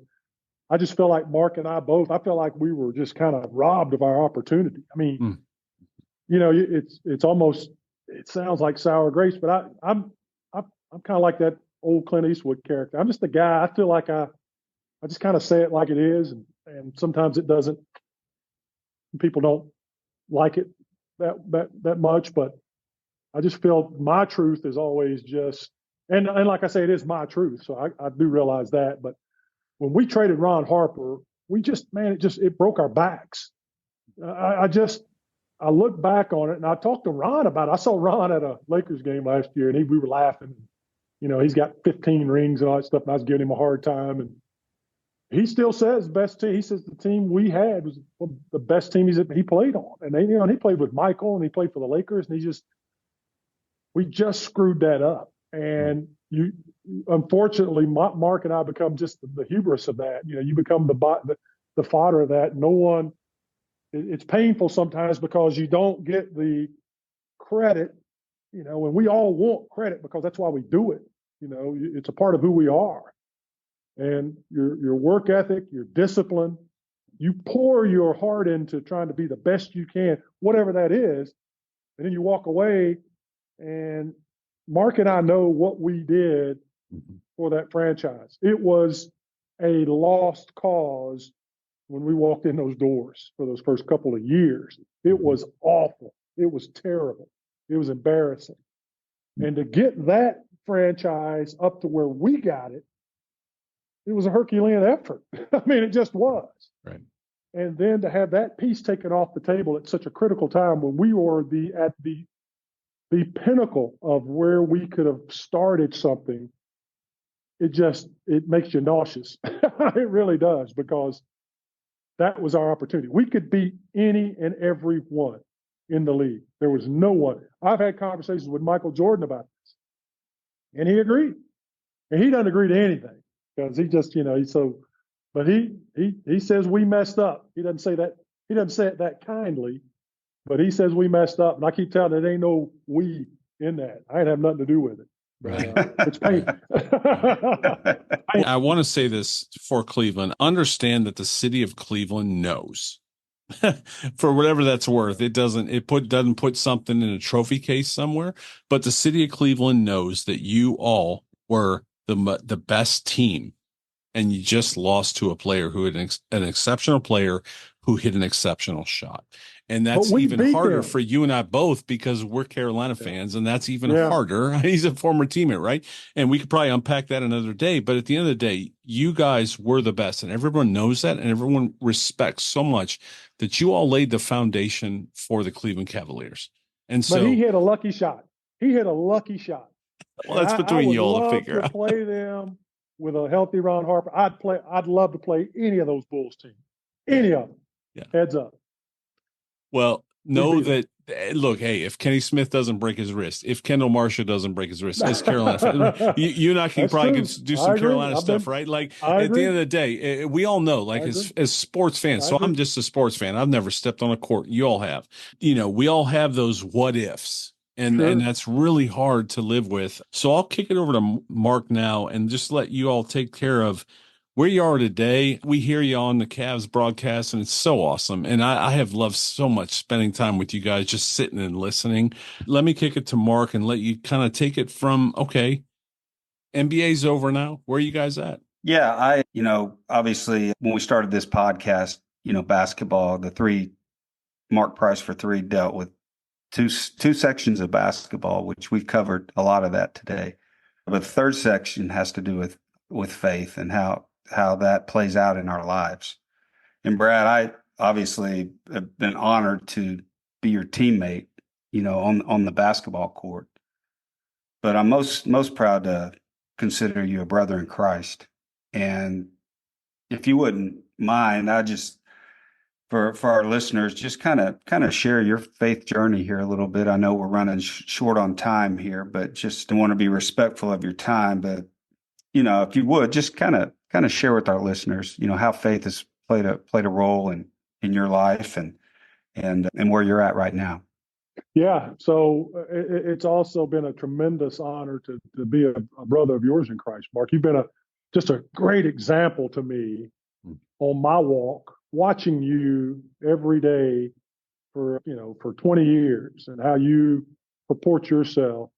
I just feel like Mark and I both, I feel like we were just kind of robbed of our opportunity. I mean, it's almost, it sounds like sour grapes, but I'm kind of like that old Clint Eastwood character. I'm just a guy. I feel like I just kind of say it like it is, and sometimes it doesn't. People don't like it that much, but I just feel my truth is always just, and like I say, it is my truth. So I do realize that. But when we traded Ron Harper, it broke our backs. I look back on it, and I talked to Ron about it. I saw Ron at a Lakers game last year, and we were laughing. He's got 15 rings and all that stuff, and I was giving him a hard time. And he still says best team. He says the team we had was the best team he played on. And and he played with Michael, and he played for the Lakers, and we just screwed that up. And unfortunately, Mark and I become just the hubris of that. You become the fodder of that. No one. It's painful sometimes because you don't get the credit, and we all want credit because that's why we do it. It's a part of who we are. And your work ethic, your discipline, you pour your heart into trying to be the best you can, whatever that is. And then you walk away, and Mark and I know what we did for that franchise. It was a lost cause when we walked in those doors for those first couple of years. It was awful. It was terrible. It was embarrassing. And to get that franchise up to where we got it, it was a Herculean effort. I mean, it just was. Right. And then to have that piece taken off the table at such a critical time when we were at the pinnacle of where we could have started something, it makes you nauseous. It really does, because that was our opportunity. We could beat any and every one in the league. There was no one. I've had conversations with Michael Jordan about this, and he agreed. And he doesn't agree to anything because he just, but he says we messed up. He doesn't say that. He doesn't say it that kindly, but he says we messed up. And I keep telling him there ain't no we in that. I ain't have nothing to do with it. Right. It's painful. I want to say this for Cleveland. Understand that the city of Cleveland knows, for whatever that's worth. It doesn't put something in a trophy case somewhere, but the city of Cleveland knows that you all were the best team, and you just lost to a player who had an exceptional player who hit an exceptional shot. And that's even harder for you and I both, because we're Carolina fans, and that's even harder. He's a former teammate, right? And we could probably unpack that another day. But at the end of the day, you guys were the best, and everyone knows that, and everyone respects so much that you all laid the foundation for the Cleveland Cavaliers. And so, but he hit a lucky shot. Well, that's between you all to figure out. Play them with a healthy Ron Harper. I'd love to play any of those Bulls teams. Any of them. Yeah. Heads up. Well, know that, look, hey, if Kenny Smith doesn't break his wrist, if Kendall Marshall doesn't break his wrist, as Carolina fans, you and I can probably do some Carolina stuff, right? Like, at the end of the day, we all know, like, as sports fans, so I'm just a sports fan. I've never stepped on a court. You all have. We all have those what ifs. And that's really hard to live with. So I'll kick it over to Mark now and just let you all take care of where you are today. We hear you on the Cavs broadcast, and it's so awesome. And I have loved so much spending time with you guys, just sitting and listening. Let me kick it to Mark and let you kind of take it from, okay, NBA's over now. Where are you guys at? Yeah, obviously when we started this podcast, basketball, the three Mark Price for three dealt with two sections of basketball, which we've covered a lot of that today. But the third section has to do with faith and how how that plays out in our lives. And Brad, I obviously have been honored to be your teammate, on the basketball court. But I'm most proud to consider you a brother in Christ. And if you wouldn't mind, I just for our listeners, just kind of share your faith journey here a little bit. I know we're running short on time here, but just want to be respectful of your time. But if you would just kind of share with our listeners, how faith has played a role in your life and where you're at right now. Yeah, so it's also been a tremendous honor to be a brother of yours in Christ, Mark. You've been just a great example to me on my walk, watching you every day for 20 years, and how you purport yourself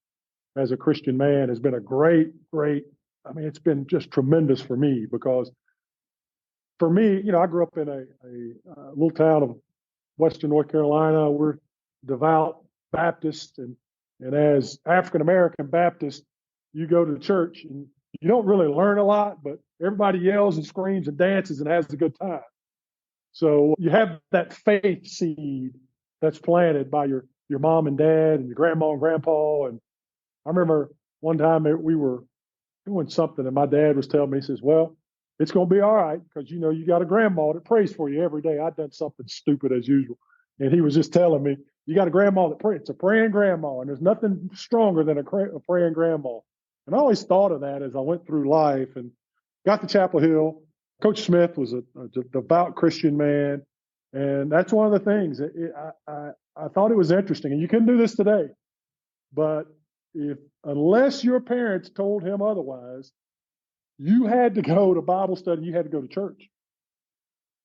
as a Christian man has been a great. I mean, it's been just tremendous for me, because for me, I grew up in a little town of Western North Carolina. We're devout Baptist, and as African American Baptist, you go to church and you don't really learn a lot, but everybody yells and screams and dances and has a good time. So you have that faith seed that's planted by your mom and dad and your grandma and grandpa. And I remember one time we were doing something, and my dad was telling me, he says, "Well, it's going to be all right, because you got a grandma that prays for you every day." I'd done something stupid as usual, and he was just telling me, "You got a grandma that prays. It's a praying grandma, and there's nothing stronger than a praying grandma." And I always thought of that as I went through life and got to Chapel Hill. Coach Smith was a devout Christian man, and that's one of the things. I thought it was interesting, and you couldn't do this today, but unless your parents told him otherwise, you had to go to Bible study, you had to go to church.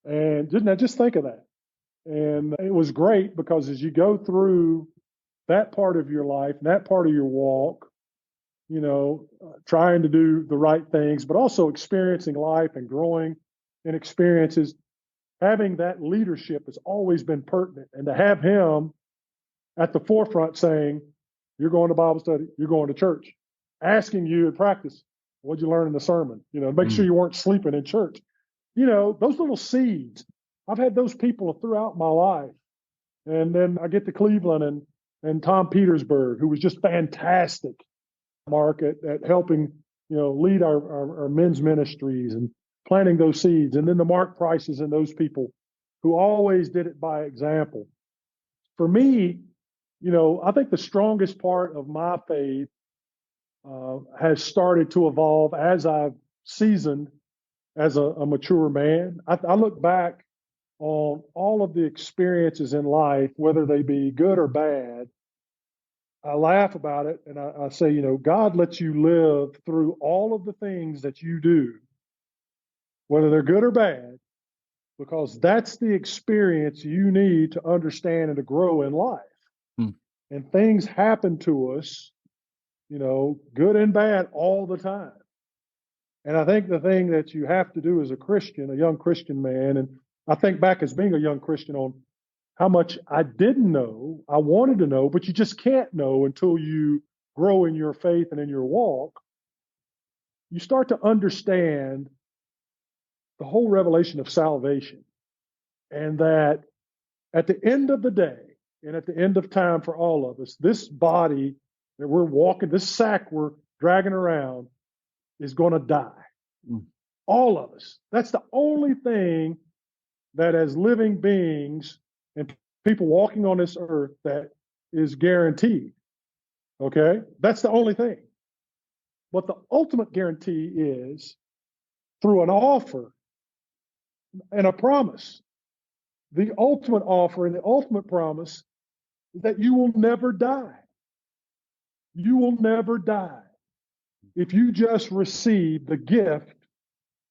And just think of that. And it was great, because as you go through that part of your life, and that part of your walk, trying to do the right things, but also experiencing life and growing in experiences, having that leadership has always been pertinent. And to have him at the forefront saying, "You're going to Bible study, you're going to church," asking you in practice, "What'd you learn in the sermon?" Make sure you weren't sleeping in church. Those little seeds, I've had those people throughout my life. And then I get to Cleveland and Tom Petersburg, who was just fantastic, Mark, at helping, lead our men's ministries and planting those seeds. And then the Mark Prices and those people who always did it by example. For me, I think the strongest part of my faith has started to evolve as I've seasoned as a mature man. I look back on all of the experiences in life, whether they be good or bad. I laugh about it, and I say, God lets you live through all of the things that you do, whether they're good or bad, because that's the experience you need to understand and to grow in life. And things happen to us, good and bad, all the time. And I think the thing that you have to do as a Christian, a young Christian man, and I think back as being a young Christian on how much I didn't know, I wanted to know, but you just can't know until you grow in your faith and in your walk. You start to understand the whole revelation of salvation, and that at the end of the day, and at the end of time for all of us, this body that we're walking, this sack we're dragging around, is going to die. All of us. That's the only thing that as living beings and people walking on this earth that is guaranteed. Okay? That's the only thing. But the ultimate guarantee is through an offer and a promise. The ultimate offer and the ultimate promise is that you will never die. You will never die if you just receive the gift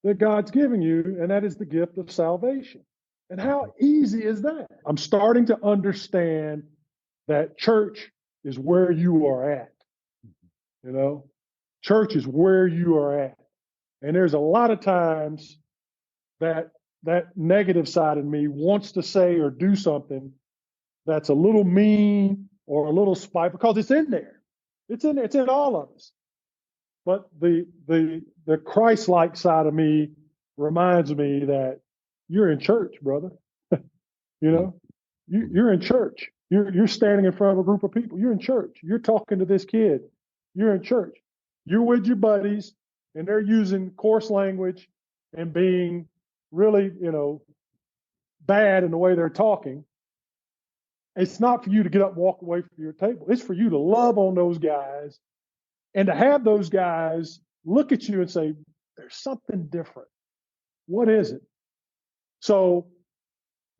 that God's giving you, and that is the gift of salvation. And how easy is that? I'm starting to understand that church is where you are at. Church is where you are at. And there's a lot of times that negative side of me wants to say or do something that's a little mean or a little spiteful, because it's in there. It's in all of us. But the Christ-like side of me reminds me that you're in church, brother. You know, you're in church. You're standing in front of a group of people. You're in church. You're talking to this kid. You're in church. You're with your buddies, and they're using coarse language and being really, bad in the way they're talking. It's not for you to get up and walk away from your table. It's for you to love on those guys and to have those guys look at you and say, there's something different. What is it? So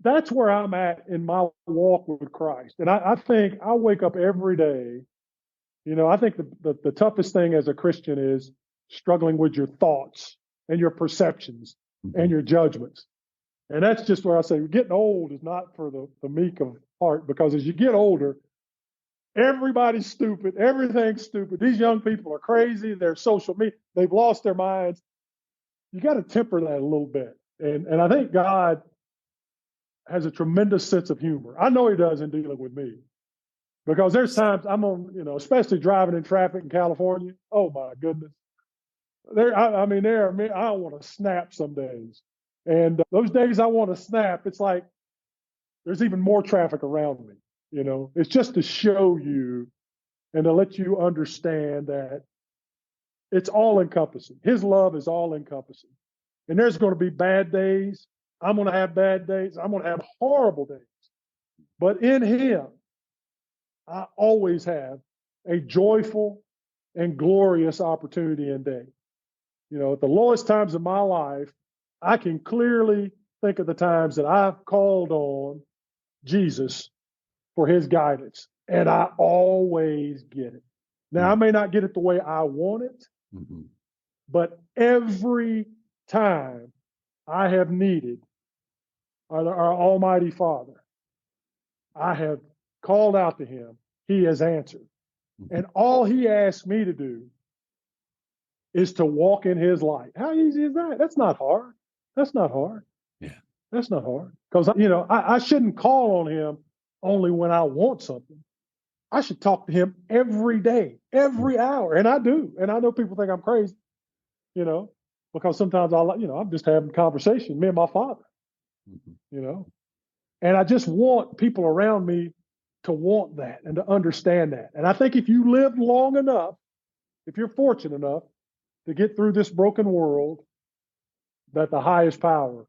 that's where I'm at in my walk with Christ. And I think I wake up every day. I think the toughest thing as a Christian is struggling with your thoughts and your perceptions and your judgments. And that's just where I say getting old is not for the meek of heart, because as you get older, everybody's stupid. Everything's stupid. These young people are crazy. They're social media. They've lost their minds. You got to temper that a little bit. And I think God has a tremendous sense of humor. I know he does in dealing with me, because there's times I'm on, especially driving in traffic in California. Oh my goodness. I want to snap some days. And those days I want to snap, it's like there's even more traffic around me. It's just to show you and to let you understand that it's all encompassing. His love is all encompassing. And there's going to be bad days. I'm going to have bad days. I'm going to have horrible days. But in him, I always have a joyful and glorious opportunity and day. At the lowest times of my life, I can clearly think of the times that I've called on Jesus for his guidance, and I always get it. Now, I may not get it the way I want it, but every time I have needed our Almighty Father, I have called out to him. He has answered. And all he asked me to do is to walk in his light. How easy is that? That's not hard. That's not hard. Yeah. That's not hard. Because, I shouldn't call on him only when I want something. I should talk to him every day, every hour. And I do. And I know people think I'm crazy, because sometimes I'm just having conversation, me and my father, and I just want people around me to want that and to understand that. And I think if you live long enough, if you're fortunate enough to get through this broken world, that the highest power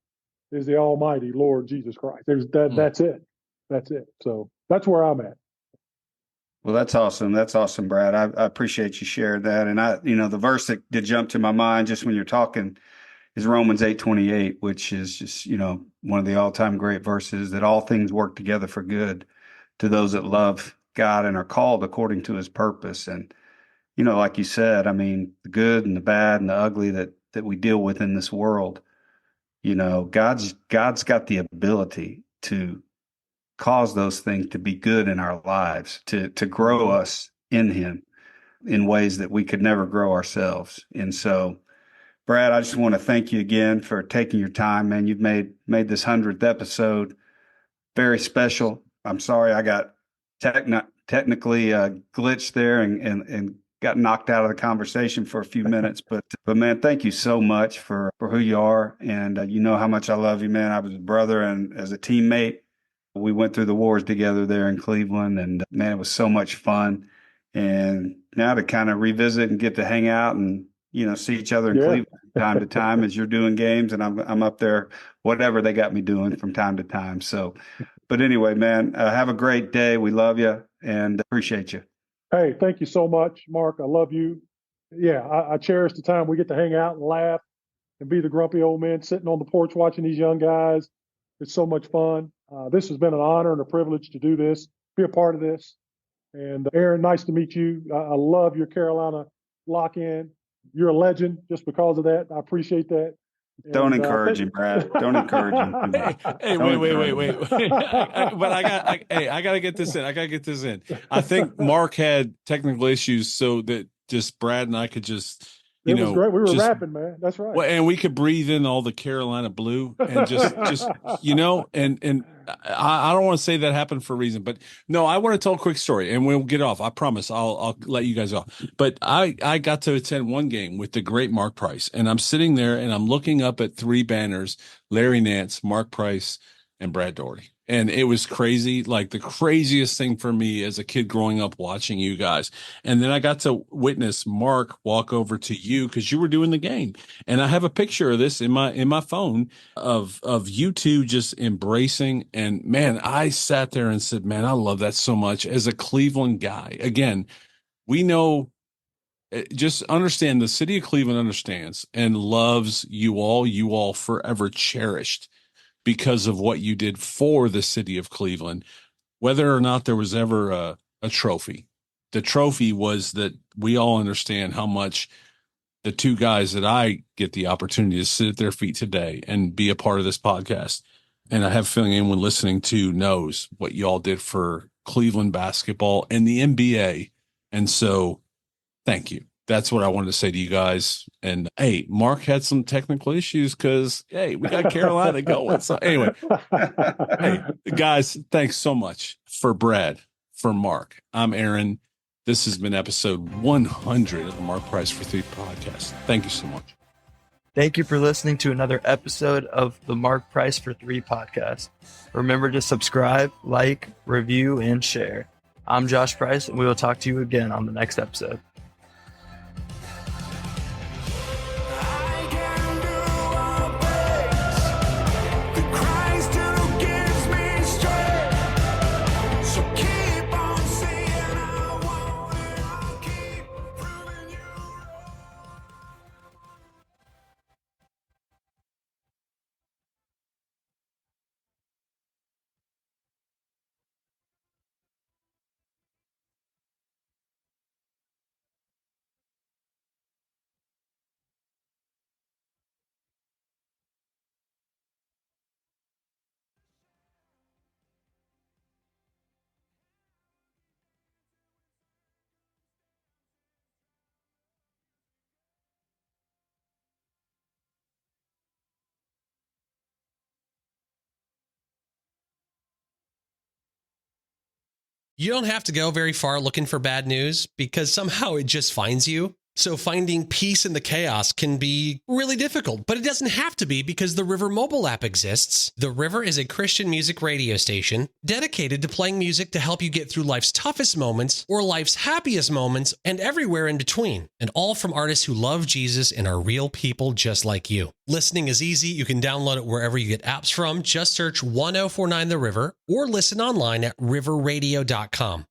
is the Almighty Lord Jesus Christ. That's it. That's it. So that's where I'm at. Well, that's awesome. That's awesome, Brad. I appreciate you sharing that. And the verse that did jump to my mind just when you're talking is Romans 8:28, which is just, one of the all-time great verses, that all things work together for good to those that love God and are called according to his purpose. And, like you said, the good and the bad and the ugly that we deal with in this world, God's got the ability to cause those things to be good in our lives, to grow us in him in ways that we could never grow ourselves. And so, Brad, I just want to thank you again for taking your time, man. You've made this 100th episode very special. I'm sorry I got technically glitched there and got knocked out of the conversation for a few minutes. But man, thank you so much for who you are. And you know how much I love you, man. I was a brother and as a teammate. We went through the wars together there in Cleveland, and man, it was so much fun. And now to kind of revisit and get to hang out and, see each other in Cleveland from time to time as you're doing games, and I'm up there, whatever they got me doing from time to time. So, but anyway, man, have a great day. We love you and appreciate you. Hey, thank you so much, Mark. I love you. Yeah, I cherish the time we get to hang out and laugh and be the grumpy old man sitting on the porch watching these young guys. It's so much fun. This has been an honor and a privilege to do this, be a part of this. And Aaron, nice to meet you. I love your Carolina lock-in. You're a legend just because of that. I appreciate that. Don't encourage him, Brad. Don't encourage him. Hey, wait. But I gotta get this in. I think Mark had technical issues so that just Brad and I could just It was great. We were rapping, man. That's right. Well, and we could breathe in all the Carolina blue and just and I don't want to say that happened for a reason, but no, I want to tell a quick story and we'll get off. I promise I'll let you guys off. But I got to attend one game with the great Mark Price, and I'm sitting there and I'm looking up at three banners: Larry Nance, Mark Price, and Brad Daugherty. And it was crazy, like the craziest thing for me as a kid growing up watching you guys. And then I got to witness Mark walk over to you because you were doing the game. And I have a picture of this in my phone of you two just embracing. And man, I sat there and said, man, I love that so much as a Cleveland guy. Again, we know, just understand the city of Cleveland understands and loves you all forever cherished, because of what you did for the city of Cleveland, whether or not there was ever a trophy. The trophy was that we all understand how much the two guys that I get the opportunity to sit at their feet today and be a part of this podcast. And I have a feeling anyone listening to knows what you all did for Cleveland basketball and the NBA. And so thank you. That's what I wanted to say to you guys. And hey, Mark had some technical issues because, hey, we got Carolina going. So anyway, hey, guys, thanks so much for Brad, for Mark. I'm Aaron. This has been episode 100 of the Mark Price for 3 podcast. Thank you so much. Thank you for listening to another episode of the Mark Price for 3 podcast. Remember to subscribe, like, review, and share. I'm Josh Price, and we will talk to you again on the next episode. You don't have to go very far looking for bad news because somehow it just finds you. So finding peace in the chaos can be really difficult, but it doesn't have to be because the River mobile app exists. The River is a Christian music radio station dedicated to playing music to help you get through life's toughest moments or life's happiest moments and everywhere in between. And all from artists who love Jesus and are real people just like you. Listening is easy. You can download it wherever you get apps from. Just search 1049 The River or listen online at riverradio.com.